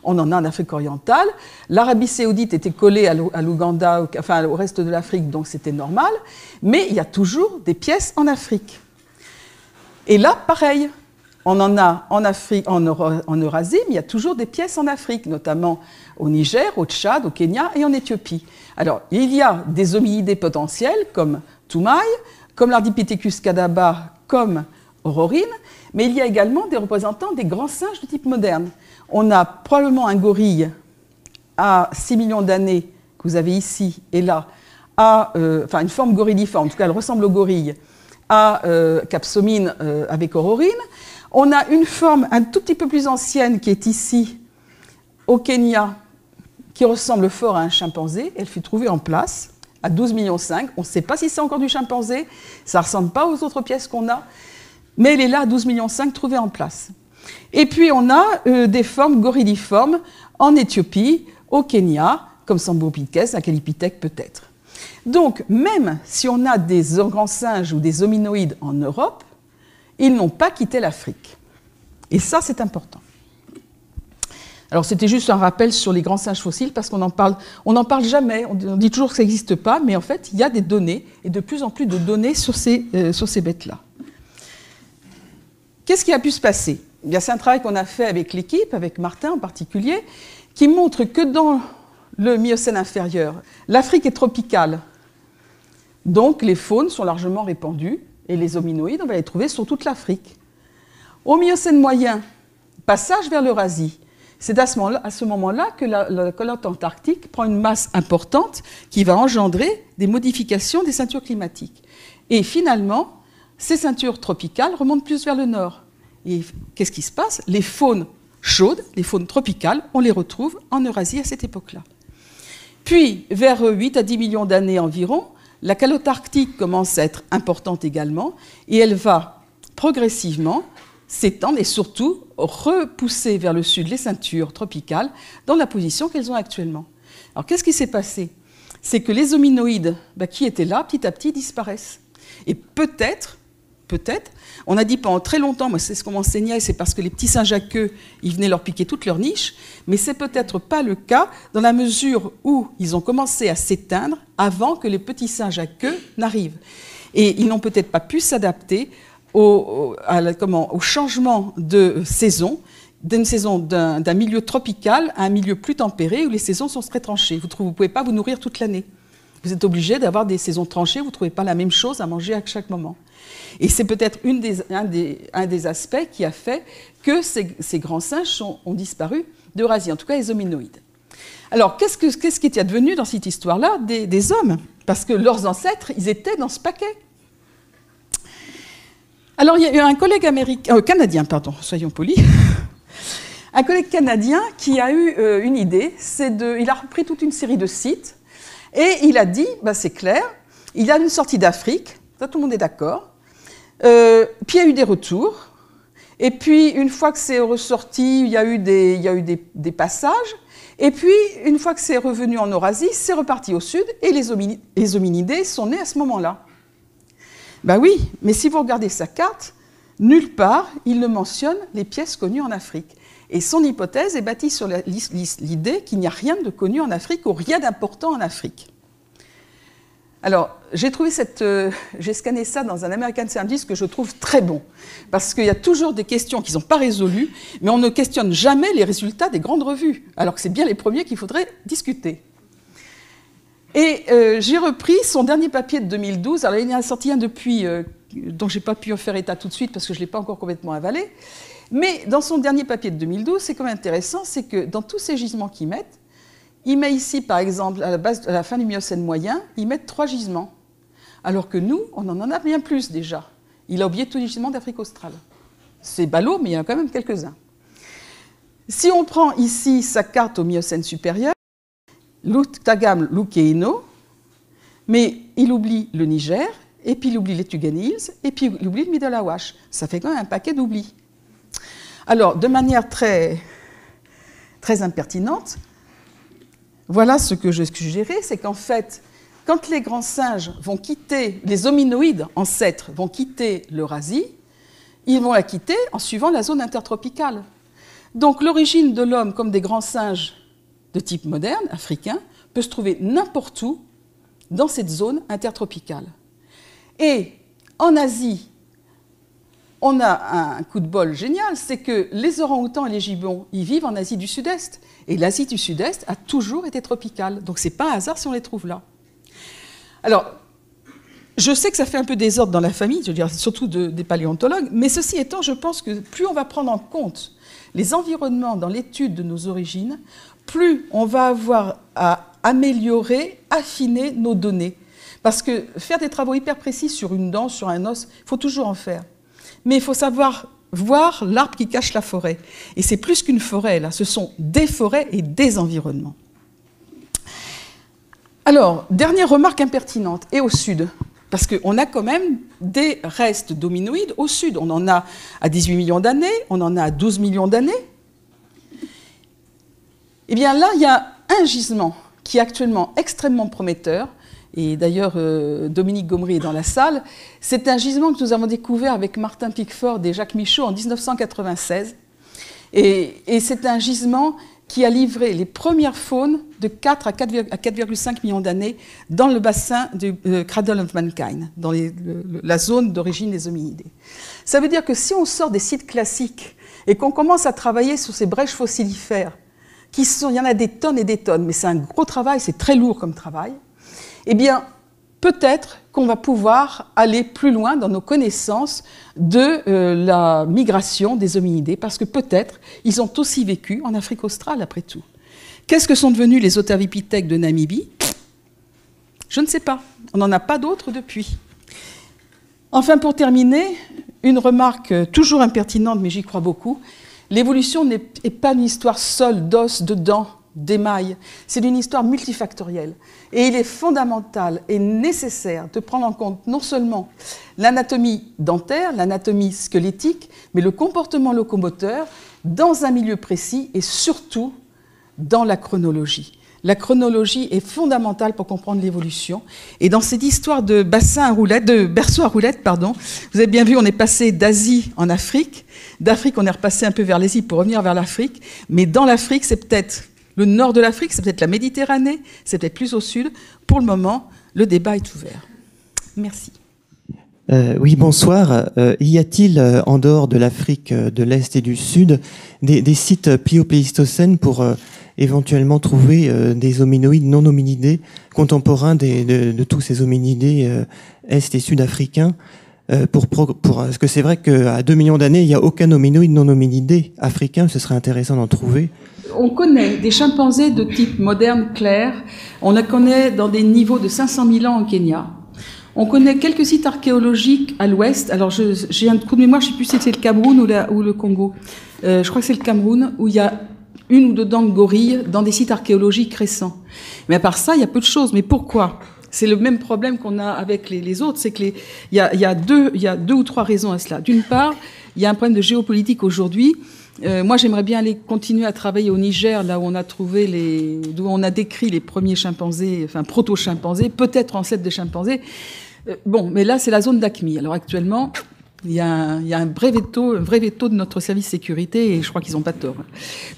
on en a en Afrique orientale. L'Arabie saoudite était collée à l'Ouganda, enfin au reste de l'Afrique, donc c'était normal. Mais il y a toujours des pièces en Afrique. Et là, pareil. On en a en Afrique, en Eurasie, mais il y a toujours des pièces en Afrique, notamment au Niger, au Tchad, au Kenya et en Éthiopie. Alors, il y a des hominidés potentiels comme Toumaï, comme l'Ardipithecus kadaba, comme Aurorine, mais il y a également des représentants des grands singes de type moderne. On a probablement un gorille à 6 millions d'années, que vous avez ici et là, enfin une forme gorilliforme, en tout cas elle ressemble au gorille, à Capsomine avec Aurorine. On a une forme un tout petit peu plus ancienne qui est ici, au Kenya, qui ressemble fort à un chimpanzé. Elle fut trouvée en place à 12,5 millions. On ne sait pas si c'est encore du chimpanzé, ça ne ressemble pas aux autres pièces qu'on a, mais elle est là à 12,5 millions trouvée en place. Et puis on a des formes gorilliformes en Éthiopie, au Kenya, comme Sambopithèque, un calipithèque peut-être. Donc même si on a des grands singes ou des hominoïdes en Europe, ils n'ont pas quitté l'Afrique. Et ça, c'est important. Alors, c'était juste un rappel sur les grands singes fossiles, parce qu'on n'en parle jamais. On dit toujours que ça n'existe pas, mais en fait, il y a des données, et de plus en plus de données sur ces bêtes-là. Qu'est-ce qui a pu se passer ? Eh bien, c'est un travail qu'on a fait avec l'équipe, avec Martin en particulier, qui montre que dans le Miocène inférieur, l'Afrique est tropicale. Donc, les faunes sont largement répandues. Et les hominoïdes, on va les trouver sur toute l'Afrique. Au Miocène moyen, passage vers l'Eurasie. C'est à ce moment-là que la calotte antarctique prend une masse importante qui va engendrer des modifications des ceintures climatiques. Et finalement, ces ceintures tropicales remontent plus vers le nord. Et qu'est-ce qui se passe ? Les faunes chaudes, les faunes tropicales, on les retrouve en Eurasie à cette époque-là. Puis, vers 8 à 10 millions d'années environ, la calotte arctique commence à être importante également et elle va progressivement s'étendre et surtout repousser vers le sud les ceintures tropicales dans la position qu'elles ont actuellement. Alors qu'est-ce qui s'est passé ? C'est que les hominoïdes qui étaient là, petit à petit, disparaissent. Et peut-être, on a dit pendant très longtemps, moi c'est ce qu'on m'enseignait, c'est parce que les petits singes à queue, ils venaient leur piquer toute leur niche, mais c'est peut-être pas le cas dans la mesure où ils ont commencé à s'éteindre avant que les petits singes à queue n'arrivent. Et ils n'ont peut-être pas pu s'adapter au changement de saison, d'un milieu tropical à un milieu plus tempéré où les saisons sont très tranchées. Vous ne pouvez pas vous nourrir toute l'année. Vous êtes obligé d'avoir des saisons tranchées, vous ne trouvez pas la même chose à manger à chaque moment. Et c'est peut-être un des aspects qui a fait que ces grands singes ont disparu d'Eurasie, en tout cas les hominoïdes. Alors, qu'est-ce qui est advenu dans cette histoire-là des hommes? Parce que leurs ancêtres, ils étaient dans ce paquet. Alors, il y a eu un collègue canadien, pardon, soyons polis, un collègue canadien qui a eu une idée, il a repris toute une série de sites, et il a dit, c'est clair, il y a une sortie d'Afrique, ça tout le monde est d'accord, puis il y a eu des retours, et puis une fois que c'est ressorti, il y a eu des passages, et puis une fois que c'est revenu en Eurasie, c'est reparti au sud, et les hominidés sont nés à ce moment-là. Ben oui, mais si vous regardez sa carte, nulle part il ne mentionne les pièces connues en Afrique. Et son hypothèse est bâtie sur l'idée qu'il n'y a rien de connu en Afrique ou rien d'important en Afrique. Alors, j'ai scanné ça dans un American Scientist que je trouve très bon, parce qu'il y a toujours des questions qui ne sont pas résolues, mais on ne questionne jamais les résultats des grandes revues, alors que c'est bien les premiers qu'il faudrait discuter. Et j'ai repris son dernier papier de 2012, alors il y en a sorti un depuis, dont je n'ai pas pu en faire état tout de suite, parce que je ne l'ai pas encore complètement avalé, mais dans son dernier papier de 2012, c'est quand même intéressant, c'est que dans tous ces gisements qu'ils mettent, il met ici, par exemple, à la fin du Miocène moyen, ils mettent 3 gisements. Alors que nous, on en a bien plus déjà. Il a oublié tous les gisements d'Afrique australe. C'est ballot, mais il y en a quand même quelques-uns. Si on prend ici sa carte au Miocène supérieur, Lutagam Lukeino, mais il oublie le Niger, et puis il oublie les Tugan Hills, et puis il oublie le Middle Awash. Ça fait quand même un paquet d'oublis. Alors, de manière très, très impertinente, voilà ce que je suggérais, c'est qu'en fait, quand les grands singes vont quitter, les hominoïdes ancêtres vont quitter l'Eurasie, ils vont la quitter en suivant la zone intertropicale. Donc l'origine de l'homme comme des grands singes de type moderne, africain, peut se trouver n'importe où dans cette zone intertropicale. Et en Asie, on a un coup de bol génial, c'est que les orang-outans et les gibbons, ils vivent en Asie du Sud-Est. Et l'Asie du Sud-Est a toujours été tropicale. Donc ce n'est pas un hasard si on les trouve là. Alors, je sais que ça fait un peu désordre dans la famille, je veux dire, surtout des paléontologues, mais ceci étant, je pense que plus on va prendre en compte les environnements dans l'étude de nos origines, plus on va avoir à améliorer, affiner nos données. Parce que faire des travaux hyper précis sur une dent, sur un os, il faut toujours en faire. Mais il faut savoir voir l'arbre qui cache la forêt. Et c'est plus qu'une forêt, là, ce sont des forêts et des environnements. Alors, dernière remarque impertinente, et au sud, parce qu'on a quand même des restes d'hominoïdes au sud. On en a à 18 millions d'années, on en a à 12 millions d'années. Eh bien là, il y a un gisement qui est actuellement extrêmement prometteur, et d'ailleurs Dominique Gomery est dans la salle. C'est un gisement que nous avons découvert avec Martin Pickford et Jacques Michaud en 1996. Et c'est un gisement qui a livré les premières faunes de 4 à 4,5 millions d'années dans le bassin du Cradle of Mankind, dans la zone d'origine des hominidés. Ça veut dire que si on sort des sites classiques et qu'on commence à travailler sur ces brèches fossilifères, il y en a des tonnes et des tonnes, mais c'est un gros travail, c'est très lourd comme travail, eh bien, peut-être qu'on va pouvoir aller plus loin dans nos connaissances de la migration des hominidés, parce que peut-être ils ont aussi vécu en Afrique australe, après tout. Qu'est-ce que sont devenus les Otavipithèques de Namibie? Je ne sais pas. On n'en a pas d'autres depuis. Enfin, pour terminer, une remarque toujours impertinente, mais j'y crois beaucoup. L'évolution n'est pas une histoire seule d'os, de dents, d'émail. C'est une histoire multifactorielle. Et il est fondamental et nécessaire de prendre en compte non seulement l'anatomie dentaire, l'anatomie squelettique, mais le comportement locomoteur dans un milieu précis et surtout dans la chronologie. La chronologie est fondamentale pour comprendre l'évolution. Et dans cette histoire de berceau à roulettes, vous avez bien vu, on est passé d'Asie en Afrique. D'Afrique, on est repassé un peu vers l'Asie pour revenir vers l'Afrique. Mais dans l'Afrique, c'est peut-être le nord de l'Afrique, c'est peut-être la Méditerranée, c'est peut-être plus au sud. Pour le moment, le débat est ouvert. Merci. Oui, bonsoir. Y a-t-il, en dehors de l'Afrique de l'Est et du Sud, des sites pliopléistocènes pour éventuellement trouver des hominoïdes non hominidés contemporains de tous ces hominidés est et sud-africains, Parce que c'est vrai qu'à 2 millions d'années, il n'y a aucun hominoïde non hominidé africain. Ce serait intéressant d'en trouver. On connaît des chimpanzés de type moderne clair. On les connaît dans des niveaux de 500 000 ans au Kenya. On connaît quelques sites archéologiques à l'ouest. Alors, j'ai un trou de mémoire, je ne sais plus si c'est le Cameroun ou le Congo. Je crois que c'est le Cameroun, où il y a une ou deux dents de gorille dans des sites archéologiques récents. Mais à part ça, il y a peu de choses. Mais pourquoi ? C'est le même problème qu'on a avec les autres, c'est qu'il y a deux ou trois raisons à cela. D'une part, il y a un problème de géopolitique aujourd'hui. Moi, j'aimerais bien aller continuer à travailler au Niger, là où on a d'où on a décrit les premiers chimpanzés, enfin proto-chimpanzés, peut-être ancêtres des chimpanzés. Bon, mais là, c'est la zone d'AQMI. Alors actuellement, il y a un vrai veto de notre service sécurité, et je crois qu'ils n'ont pas tort.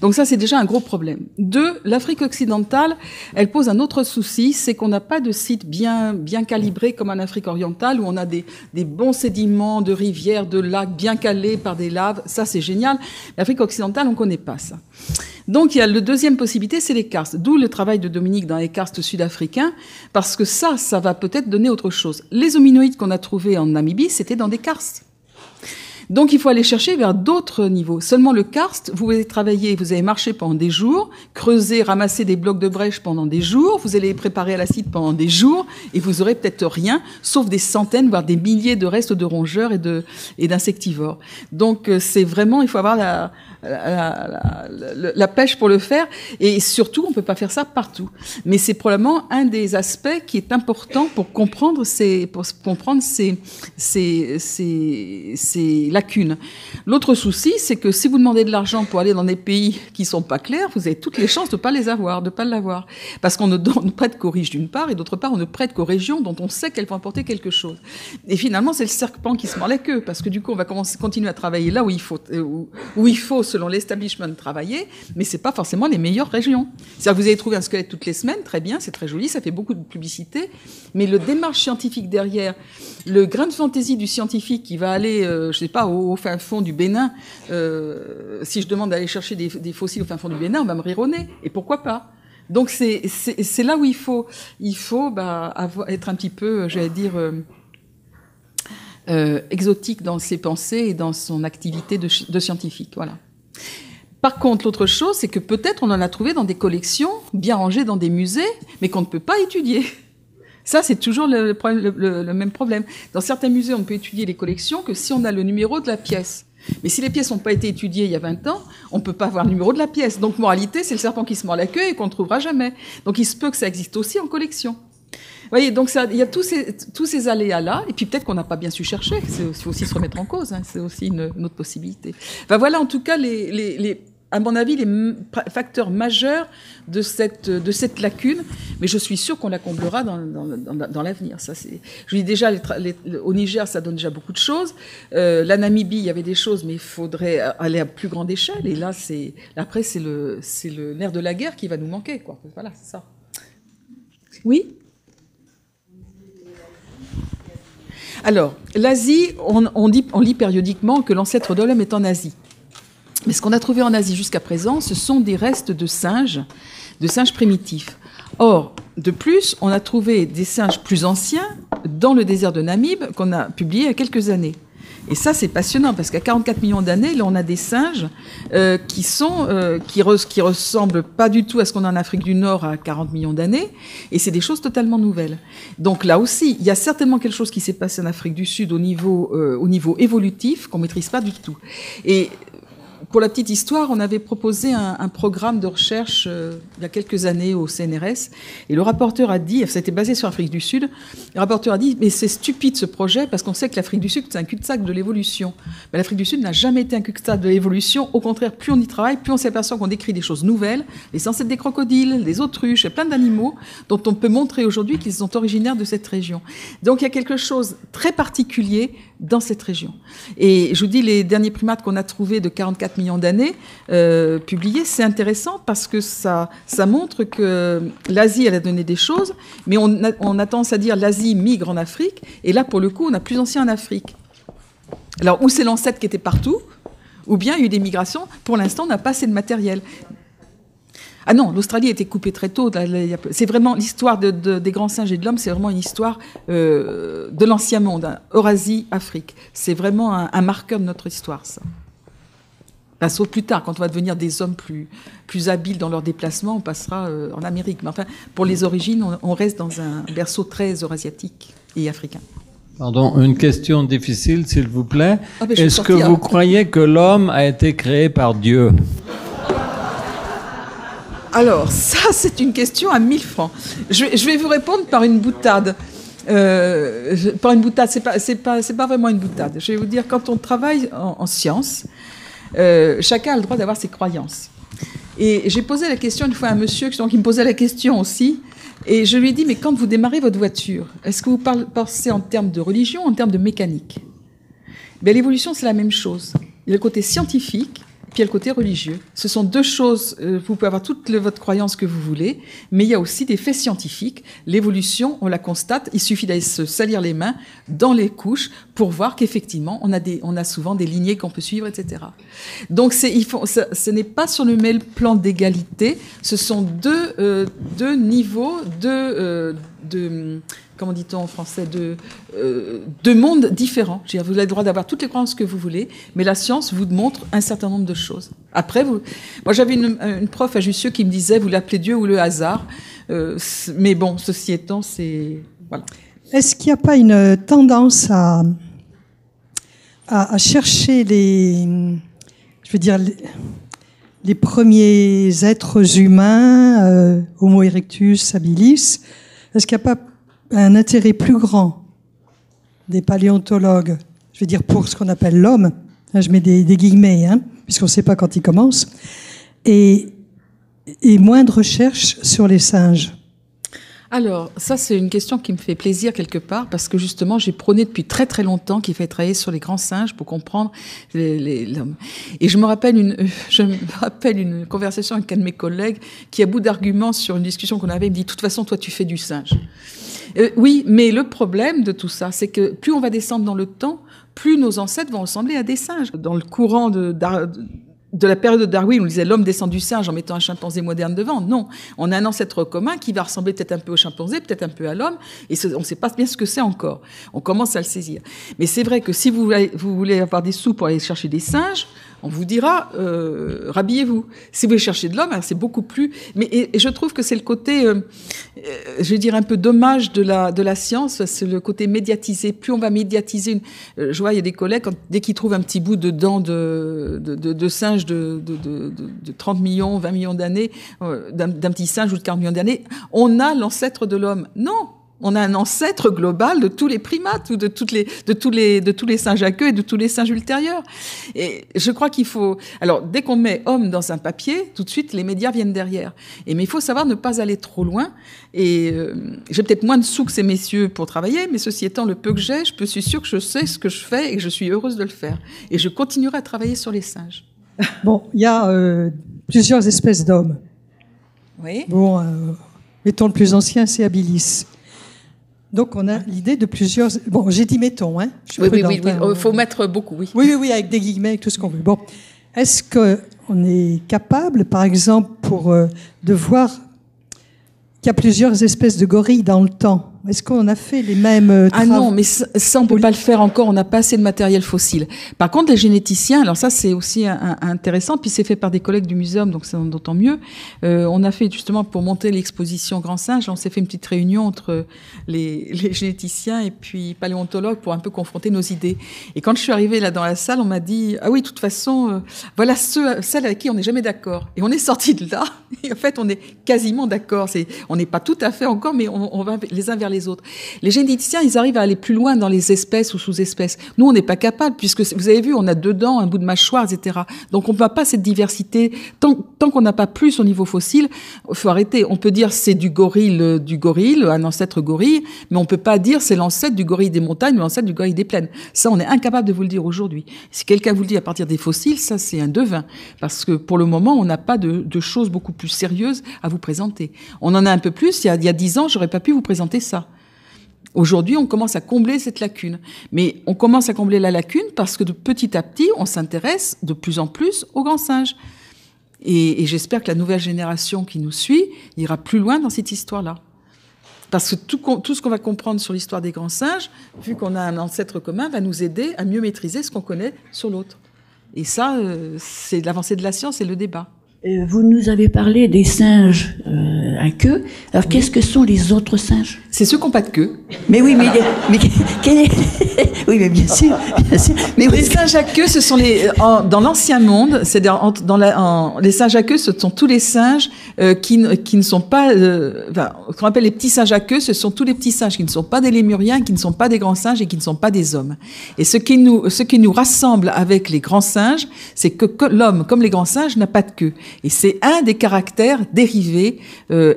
Donc ça, c'est déjà un gros problème. 2, l'Afrique occidentale, elle pose un autre souci, c'est qu'on n'a pas de site bien calibré comme en Afrique orientale, où on a des bons sédiments de rivières, de lacs bien calés par des laves. Ça, c'est génial. L'Afrique occidentale, on ne connaît pas ça. Donc, il y a la deuxième possibilité, c'est les karstes. D'où le travail de Dominique dans les karstes sud-africains, parce que ça va peut-être donner autre chose. Les hominoïdes qu'on a trouvés en Namibie, c'était dans des karstes. Donc, il faut aller chercher vers d'autres niveaux. Seulement le karst, vous allez travailler, vous allez marcher pendant des jours, creuser, ramasser des blocs de brèche pendant des jours, vous allez préparer à l'acide pendant des jours, et vous aurez peut-être rien, sauf des centaines, voire des milliers de restes de rongeurs et d'insectivores. Donc, c'est vraiment, il faut avoir la pêche pour le faire, et surtout, on peut pas faire ça partout. Mais c'est probablement un des aspects qui est important pour comprendre ces lacunes. L'autre souci, c'est que si vous demandez de l'argent pour aller dans des pays qui sont pas clairs, vous avez toutes les chances de pas l'avoir. Parce qu'on ne prête qu'aux riches d'une part, et d'autre part, on ne prête qu'aux régions dont on sait qu'elles vont apporter quelque chose. Et finalement, c'est le serpent qui se mord la queue, parce que du coup, on va continuer à travailler là où il faut, selon l'establishment, travailler, mais c'est pas forcément les meilleures régions. C'est-à-dire que vous allez trouver un squelette toutes les semaines, très bien, c'est très joli, ça fait beaucoup de publicité, mais le démarche scientifique derrière, le grain de fantaisie du scientifique qui va aller, je sais pas, au fin fond du Bénin, si je demande d'aller chercher des fossiles au fin fond du Bénin, on va me rire au nez. Et pourquoi pas ? Donc c'est là où il faut être un petit peu, j'allais dire, exotique dans ses pensées et dans son activité de scientifique. Voilà. Par contre, l'autre chose, c'est que peut-être on en a trouvé dans des collections, bien rangées dans des musées, mais qu'on ne peut pas étudier. Ça, c'est toujours le même problème. Dans certains musées, on ne peut étudier les collections que si on a le numéro de la pièce. Mais si les pièces n'ont pas été étudiées il y a 20 ans, on ne peut pas avoir le numéro de la pièce. Donc, moralité, c'est le serpent qui se mord la queue et qu'on ne trouvera jamais. Donc, il se peut que ça existe aussi en collection. Vous voyez, donc il y a tous ces aléas-là, et puis peut-être qu'on n'a pas bien su chercher. Il faut aussi se remettre en cause, hein, c'est aussi une autre possibilité. Enfin, voilà, en tout cas, à mon avis, les facteurs majeurs de cette lacune, mais je suis sûre qu'on la comblera dans l'avenir. Ça, je dis déjà, au Niger, ça donne déjà beaucoup de choses. La Namibie, il y avait des choses, mais il faudrait aller à plus grande échelle. Et là, après, c'est le nerf de la guerre qui va nous manquer, quoi. Voilà, c'est ça. Oui ? Alors, l'Asie, on lit périodiquement que l'ancêtre de l'homme est en Asie. Mais ce qu'on a trouvé en Asie jusqu'à présent, ce sont des restes de singes primitifs. Or, de plus, on a trouvé des singes plus anciens dans le désert de Namib qu'on a publié il y a quelques années. Et ça, c'est passionnant, parce qu'à 44 millions d'années, là, on a des singes qui ressemblent pas du tout à ce qu'on a en Afrique du Nord à 40 millions d'années, et c'est des choses totalement nouvelles. Donc là aussi, il y a certainement quelque chose qui s'est passé en Afrique du Sud au niveau évolutif qu'on maîtrise pas du tout. Et pour la petite histoire, on avait proposé un programme de recherche il y a quelques années au CNRS, et le rapporteur a dit, ça a été basé sur l'Afrique du Sud, le rapporteur a dit, mais c'est stupide ce projet, parce qu'on sait que l'Afrique du Sud, c'est un cul-de-sac de l'évolution. Mais l'Afrique du Sud n'a jamais été un cul-de-sac de l'évolution, au contraire, plus on y travaille, plus on s'aperçoit qu'on décrit des choses nouvelles, les ancêtres des crocodiles, des autruches, et plein d'animaux dont on peut montrer aujourd'hui qu'ils sont originaires de cette région. Donc il y a quelque chose de très particulier dans cette région. Et je vous dis, les derniers primates qu'on a trouvés de 44 millions d'années publiés, c'est intéressant parce que ça montre que l'Asie, elle a donné des choses, mais on a tendance à dire l'Asie migre en Afrique, et là, pour le coup, on a plus ancien en Afrique. Alors, ou c'est l'ancêtre qui était partout, ou bien il y a eu des migrations. Pour l'instant, on n'a pas assez de matériel. Ah non, l'Australie a été coupée très tôt. C'est vraiment l'histoire des grands singes et de l'homme, c'est vraiment une histoire de l'ancien monde, hein, Eurasie, Afrique. C'est vraiment un marqueur de notre histoire, ça. Sauf plus tard, quand on va devenir des hommes plus habiles dans leurs déplacements, on passera en Amérique. Mais enfin, pour les origines, on reste dans un berceau très eurasiatique et africain. Pardon, une question difficile, s'il vous plaît. Est-ce que vous hein. croyez que l'homme a été créé par Dieu? Alors, ça, c'est une question à 1000 francs. Je vais vous répondre par une boutade. Par une boutade, c'est pas vraiment une boutade. Je vais vous dire, quand on travaille en sciences, chacun a le droit d'avoir ses croyances. Et j'ai posé la question une fois à un monsieur qui me posait la question aussi, et je lui ai dit, mais quand vous démarrez votre voiture, est-ce que vous pensez en termes de religion ou en termes de mécanique? Ben, l'évolution, c'est la même chose. Il y a le côté scientifique, puis il y a le côté religieux. Ce sont deux choses, vous pouvez avoir toute votre croyance que vous voulez, mais il y a aussi des faits scientifiques. L'évolution, on la constate, il suffit d'aller se salir les mains dans les couches pour voir qu'effectivement, on a souvent des lignées qu'on peut suivre, etc. Donc, ce n'est pas sur le même plan d'égalité, ce sont deux niveaux comment dit-on en français, de mondes différents. Vous avez le droit d'avoir toutes les croyances que vous voulez, mais la science vous montre un certain nombre de choses. Après, moi j'avais une prof à Jussieu qui me disait, vous l'appelez Dieu ou le hasard, mais bon, ceci étant, c'est... Voilà. Est-ce qu'il n'y a pas une tendance à chercher les premiers êtres humains, Homo erectus, habilis? Est-ce qu'il n'y a pas un intérêt plus grand des paléontologues, je veux dire pour ce qu'on appelle l'homme, je mets des guillemets, hein, puisqu'on ne sait pas quand il commence, et moins de recherche sur les singes? Alors, ça, c'est une question qui me fait plaisir quelque part, parce que justement, j'ai prôné depuis très très longtemps qu'il fallait travailler sur les grands singes pour comprendre l'homme. Et je me rappelle une conversation avec un de mes collègues qui, à bout d'arguments sur une discussion qu'on avait, me dit, de toute façon, toi, tu fais du singe. Oui, mais le problème de tout ça, c'est que plus on va descendre dans le temps, plus nos ancêtres vont ressembler à des singes. Dans le courant de la période de Darwin, on disait l'homme descend du singe en mettant un chimpanzé moderne devant. Non, on a un ancêtre commun qui va ressembler peut-être un peu au chimpanzé, peut-être un peu à l'homme, et on ne sait pas bien ce que c'est encore. On commence à le saisir. Mais c'est vrai que si vous voulez avoir des sous pour aller chercher des singes, on vous dira, rhabillez-vous. Si vous voulez chercher de l'homme, c'est beaucoup plus... Et je trouve que c'est le côté, je vais dire un peu dommage de la science, c'est le côté médiatisé. Plus on va médiatiser... je vois, il y a des collègues, dès qu'ils trouvent un petit bout de dent de singe de 30 millions, 20 millions d'années, d'un petit singe ou de 40 millions d'années, on a l'ancêtre de l'homme. Non! On a un ancêtre global de tous les primates ou de tous les singes à queue et de tous les singes ultérieurs. Et je crois qu'il faut... Alors, dès qu'on met homme dans un papier, tout de suite, les médias viennent derrière. Mais il faut savoir ne pas aller trop loin. Et j'ai peut-être moins de sous que ces messieurs pour travailler, mais ceci étant, le peu que j'ai, je suis sûre que je sais ce que je fais et que je suis heureuse de le faire. Et je continuerai à travailler sur les singes. Bon, il y a plusieurs espèces d'hommes. Oui. Bon, mettons le plus ancien, c'est habilis. Donc, on a l'idée de plusieurs... Bon, j'ai dit mettons, hein. Oui, il faut mettre beaucoup, oui. Oui, avec des guillemets, avec tout ce qu'on veut. Bon, est-ce qu'on est capable, par exemple, de voir qu'il y a plusieurs espèces de gorilles dans le temps? Est-ce qu'on a fait les mêmes travaux? Ah non, mais ça, on ne peut pas le faire encore, on n'a pas assez de matériel fossile. Par contre, les généticiens, alors ça, c'est aussi intéressant, puis c'est fait par des collègues du muséum, donc c'est d'autant mieux. On a fait, justement, pour monter l'exposition Grand Singe, on s'est fait une petite réunion entre les généticiens et puis paléontologues pour un peu confronter nos idées. Et quand je suis arrivée là dans la salle, on m'a dit, ah oui, de toute façon, voilà celles avec qui on n'est jamais d'accord. Et on est sortis de là, et en fait, on est quasiment d'accord. On n'est pas tout à fait encore, mais on va les uns vers les autres. Les généticiens, ils arrivent à aller plus loin dans les espèces ou sous-espèces. Nous, on n'est pas capable, puisque vous avez vu, on a 2 dents, un bout de mâchoire, etc. Donc, on ne voit pas cette diversité. Tant qu'on n'a pas plus au niveau fossile, il faut arrêter. On peut dire c'est du gorille, un ancêtre gorille, mais on ne peut pas dire c'est l'ancêtre du gorille des montagnes ou l'ancêtre du gorille des plaines. Ça, on est incapable de vous le dire aujourd'hui. Si quelqu'un vous le dit à partir des fossiles, ça, c'est un devin. Parce que pour le moment, on n'a pas de choses beaucoup plus sérieuses à vous présenter. On en a un peu plus. Il y a 10 ans, j'aurais pas pu vous présenter ça. Aujourd'hui, on commence à combler cette lacune. Mais on commence à combler la lacune parce que de petit à petit, on s'intéresse de plus en plus aux grands singes. Et j'espère que la nouvelle génération qui nous suit ira plus loin dans cette histoire-là. Parce que tout ce qu'on va comprendre sur l'histoire des grands singes, vu qu'on a un ancêtre commun, va nous aider à mieux maîtriser ce qu'on connaît sur l'autre. Et ça, c'est l'avancée de la science et le débat. Vous nous avez parlé des singes à queue. Alors, qu'est-ce que sont les autres singes? C'est ceux qui n'ont pas de queue. Mais oui, mais quel est... Oui, mais bien sûr. Mais les singes à queue, ce sont dans l'ancien monde, les singes à queue, ce sont tous les singes qui ne sont pas, ce qu'on appelle les petits singes à queue, ce sont tous les petits singes qui ne sont pas des lémuriens, qui ne sont pas des grands singes et qui ne sont pas des hommes. Et ce qui nous rassemble avec les grands singes, c'est que l'homme, comme les grands singes, n'a pas de queue. Et c'est un des caractères dérivés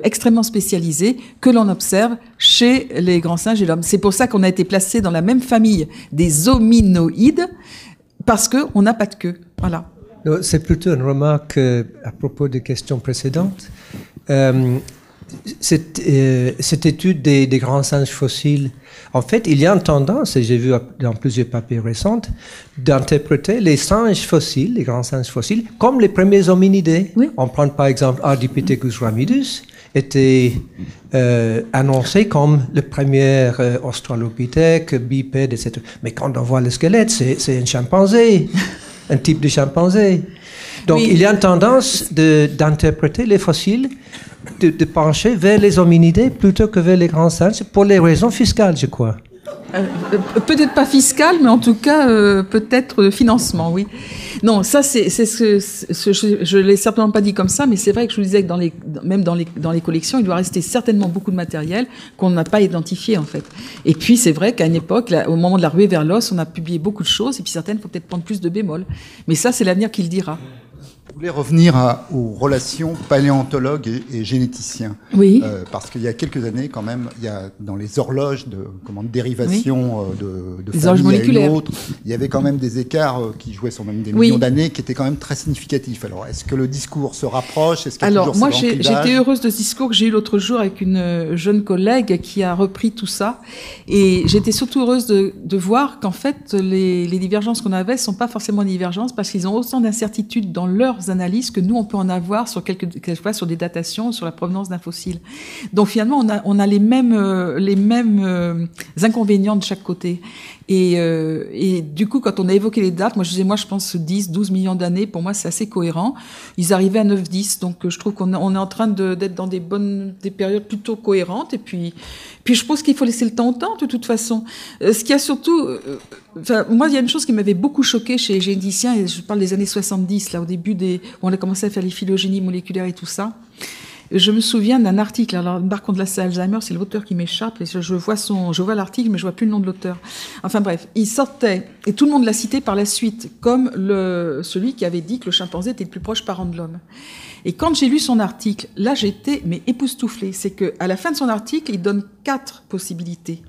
extrêmement spécialisés que l'on observe chez les grands singes et l'homme. C'est pour ça qu'on a été placé dans la même famille des hominoïdes, parce qu'on n'a pas de queue. Voilà. C'est plutôt une remarque à propos des questions précédentes. Cette étude des grands singes fossiles, en fait, il y a une tendance, et j'ai vu dans plusieurs papiers récents, d'interpréter les singes fossiles, les grands singes fossiles, comme les premiers hominidés. Oui. On prend par exemple Ardipithecus ramidus, était annoncé comme le premier australopithèque, bipède, etc. Mais quand on voit le squelette, c'est un chimpanzé, un type de chimpanzé. Donc il y a une tendance d'interpréter les fossiles, de pencher vers les hominidés plutôt que vers les grands singes, pour les raisons fiscales, je crois. Peut-être pas fiscal, mais en tout cas, peut-être financement, oui. Non, ça, je l'ai certainement pas dit comme ça, mais c'est vrai que je vous disais que même dans les collections, il doit rester certainement beaucoup de matériel qu'on n'a pas identifié, en fait. Et puis, c'est vrai qu'à une époque, au moment de la ruée vers l'os, on a publié beaucoup de choses, et puis certaines, il faut peut-être prendre plus de bémol. Mais ça, c'est l'avenir qui le dira. Je voulais revenir aux relations paléontologue et généticien. Oui. Parce qu'il y a quelques années, quand même, il y a dans les horloges de dérivation de famille à une autre, il y avait quand même des écarts qui jouaient sur même des millions d'années, qui étaient quand même très significatifs. Alors, est-ce que le discours se rapproche? Est-ce qu'il y a toujours moi, j'étais heureuse de ce discours que j'ai eu l'autre jour avec une jeune collègue qui a repris tout ça. Et j'étais surtout heureuse de voir qu'en fait, les divergences qu'on avait sont pas forcément des divergences, parce qu'ils ont autant d'incertitudes dans leurs analyses que nous on peut en avoir sur quelquefois sur des datations, sur la provenance d'un fossile. Donc finalement on a les mêmes inconvénients de chaque côté. Et du coup, quand on a évoqué les dates, moi je pense 10, 12 millions d'années, pour moi c'est assez cohérent. Ils arrivaient à 9, 10, donc je trouve qu'on est en train d'être dans des périodes plutôt cohérentes. Et puis je pense qu'il faut laisser le temps au temps, de toute façon. Ce qu'il y a surtout, moi il y a une chose qui m'avait beaucoup choquée chez les généticiens, et je parle des années 70, là au début où on a commencé à faire les phylogénies moléculaires et tout ça. Je me souviens d'un article, alors par contre là c'est Alzheimer, c'est l'auteur qui m'échappe, et je vois l'article mais je vois plus le nom de l'auteur. Enfin bref, il sortait, et tout le monde l'a cité par la suite, comme celui qui avait dit que le chimpanzé était le plus proche parent de l'homme. Et quand j'ai lu son article, là j'étais époustouflée. C'est qu'à la fin de son article, il donne 4 possibilités.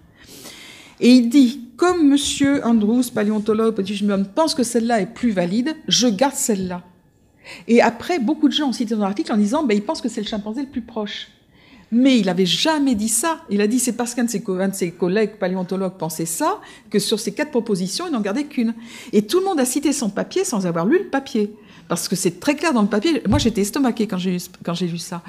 Et il dit, comme monsieur Andrews, paléontologue, je me pense que celle-là est plus valide, je garde celle-là. Et après, beaucoup de gens ont cité dans l'article en disant, il pense que c'est le chimpanzé le plus proche. Mais il n'avait jamais dit ça. Il a dit, c'est parce qu'un de ses collègues paléontologues pensait ça, que sur ces 4 propositions, il n'en gardait qu'une. Et tout le monde a cité son papier sans avoir lu le papier. Parce que c'est très clair dans le papier. Moi, j'étais estomaquée quand j'ai lu ça.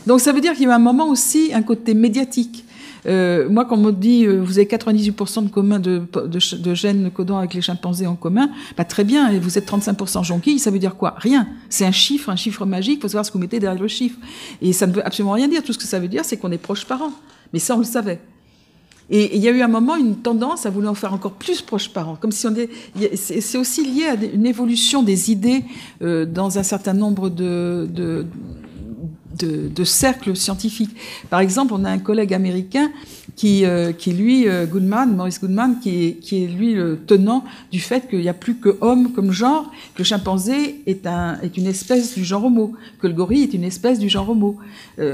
Donc, ça veut dire qu'il y a eu un moment aussi, un côté médiatique. Moi, quand on me dit vous avez 98% de gènes codants avec les chimpanzés en commun, très bien, et vous êtes 35% jonquilles, ça veut dire quoi? Rien. C'est un chiffre magique, il faut savoir ce que vous mettez derrière le chiffre. Et ça ne veut absolument rien dire. Tout ce que ça veut dire, c'est qu'on est proches parents. Mais ça, on le savait. Et il y a eu un moment une tendance à vouloir en faire encore plus proches parents, comme si c'est aussi lié à une évolution des idées dans un certain nombre de cercles scientifiques. Par exemple, on a un collègue américain qui lui, Maurice Goodman, qui est lui le tenant du fait qu'il n'y a plus que homme comme genre, que le chimpanzé est une espèce du genre Homo, que le gorille est une espèce du genre Homo.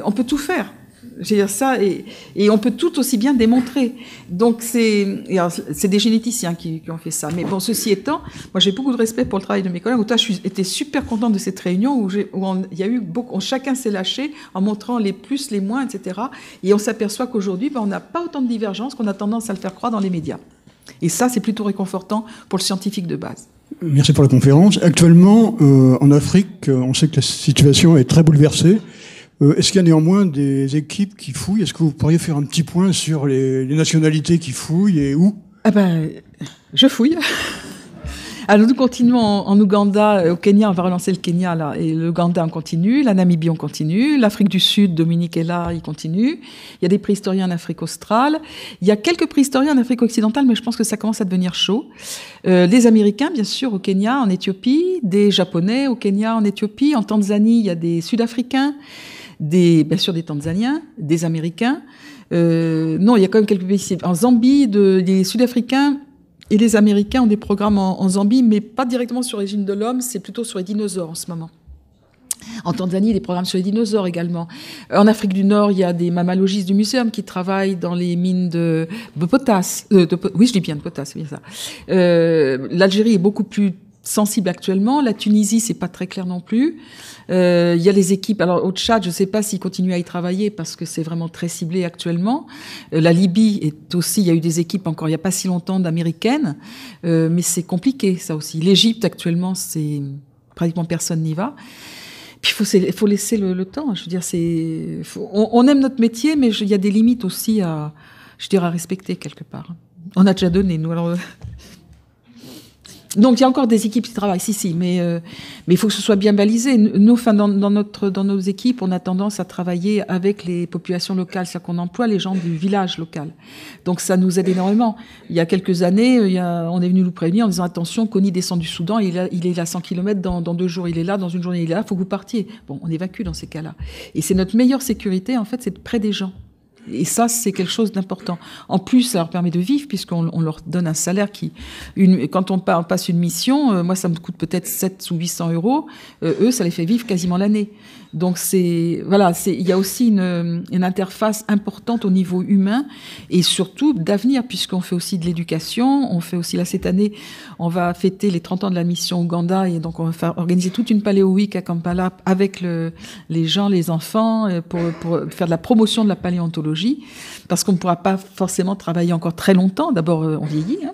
On peut tout faire. Je veux dire ça, et on peut tout aussi bien démontrer. Donc c'est des généticiens qui ont fait ça. Mais bon, ceci étant, moi j'ai beaucoup de respect pour le travail de mes collègues. J'étais super contente de cette réunion où il y a eu chacun s'est lâché en montrant les plus, les moins, etc. Et on s'aperçoit qu'aujourd'hui, on n'a pas autant de divergences qu'on a tendance à le faire croire dans les médias. Et ça, c'est plutôt réconfortant pour le scientifique de base. Merci pour la conférence. Actuellement, en Afrique, on sait que la situation est très bouleversée. Est-ce qu'il y a néanmoins des équipes qui fouillent? Est-ce que vous pourriez faire un petit point sur les nationalités qui fouillent et où? Ah ben, je fouille. Alors nous continuons en Ouganda, au Kenya, on va relancer le Kenya là, et l'Ouganda on continue, la Namibie on continue, l'Afrique du Sud, Dominique est là, il continue. Il y a des préhistoriens en Afrique australe, il y a quelques préhistoriens en Afrique occidentale, mais je pense que ça commence à devenir chaud. Les Américains, bien sûr, au Kenya, en Éthiopie, des Japonais au Kenya, en Éthiopie, en Tanzanie, il y a des Sud-Africains, bien sûr des Tanzaniens, des Américains. Non, il y a quand même quelques pays. En Zambie, des Sud-Africains et les Américains ont des programmes en Zambie, mais pas directement sur l'origine de l'homme, c'est plutôt sur les dinosaures en ce moment. En Tanzanie, des programmes sur les dinosaures également. En Afrique du Nord, il y a des mammalogistes du muséum qui travaillent dans les mines de potasse. Oui, je dis bien de potasse, c'est bien ça. L'Algérie est beaucoup plus sensible actuellement. La Tunisie, c'est pas très clair non plus. Il y a les équipes. Alors au Tchad, je sais pas s'ils continuent à y travailler parce que c'est vraiment très ciblé actuellement. La Libye est aussi. Il y a eu des équipes encore il y a pas si longtemps d'américaines, mais c'est compliqué ça aussi. L'Égypte actuellement, c'est pratiquement personne n'y va. Puis il faut laisser le temps. Je veux dire, on aime notre métier, mais il y a des limites aussi à respecter quelque part. On a déjà donné nous. Alors. Donc il y a encore des équipes qui travaillent, mais il faut que ce soit bien balisé. Nous, dans nos équipes, on a tendance à travailler avec les populations locales, c'est-à-dire qu'on emploie les gens du village local. Donc ça nous aide énormément. Il y a quelques années, on est venu nous prévenir en disant attention, Kony descend du Soudan, il est à 100 km dans 2 jours, il est là, dans une journée il est là, faut que vous partiez. Bon, on évacue dans ces cas-là. Et c'est notre meilleure sécurité, en fait, c'est près des gens. Et ça, c'est quelque chose d'important. En plus, ça leur permet de vivre, puisqu'on leur donne un salaire quand on passe une mission, moi, ça me coûte peut-être 700 ou 800 euros. Eux, ça les fait vivre quasiment l'année. Donc, il y a aussi une interface importante au niveau humain et surtout d'avenir, puisqu'on fait aussi de l'éducation. On fait aussi, là, cette année, on va fêter les 30 ans de la mission Ouganda et donc on va organiser toute une Paléo Week à Kampala avec les gens, les enfants, pour faire de la promotion de la paléontologie, parce qu'on ne pourra pas forcément travailler encore très longtemps. D'abord, on vieillit, hein.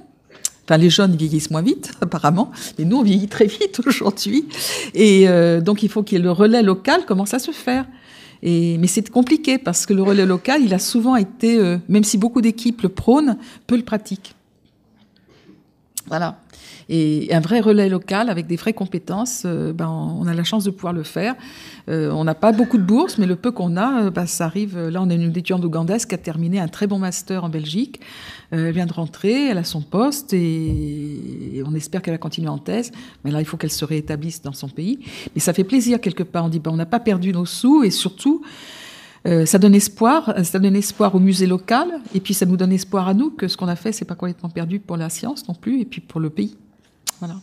Enfin, les jeunes vieillissent moins vite, apparemment, mais nous, on vieillit très vite aujourd'hui. Et donc, il faut que le relais local commence à se faire. Mais c'est compliqué, parce que le relais local, il a souvent été, même si beaucoup d'équipes le prônent, peu le pratiquent. Voilà. Et un vrai relais local avec des vraies compétences, on a la chance de pouvoir le faire. On n'a pas beaucoup de bourses, mais le peu qu'on a, ça arrive. Là, on a une étudiante ougandaise qui a terminé un très bon master en Belgique. Elle vient de rentrer, elle a son poste et on espère qu'elle va continuer en thèse. Mais là, il faut qu'elle se réétablisse dans son pays. Mais ça fait plaisir quelque part. On dit, on n'a pas perdu nos sous et surtout, ça donne espoir au musée local et puis ça nous donne espoir à nous que ce qu'on a fait, c'est pas complètement perdu pour la science non plus et puis pour le pays. Voilà.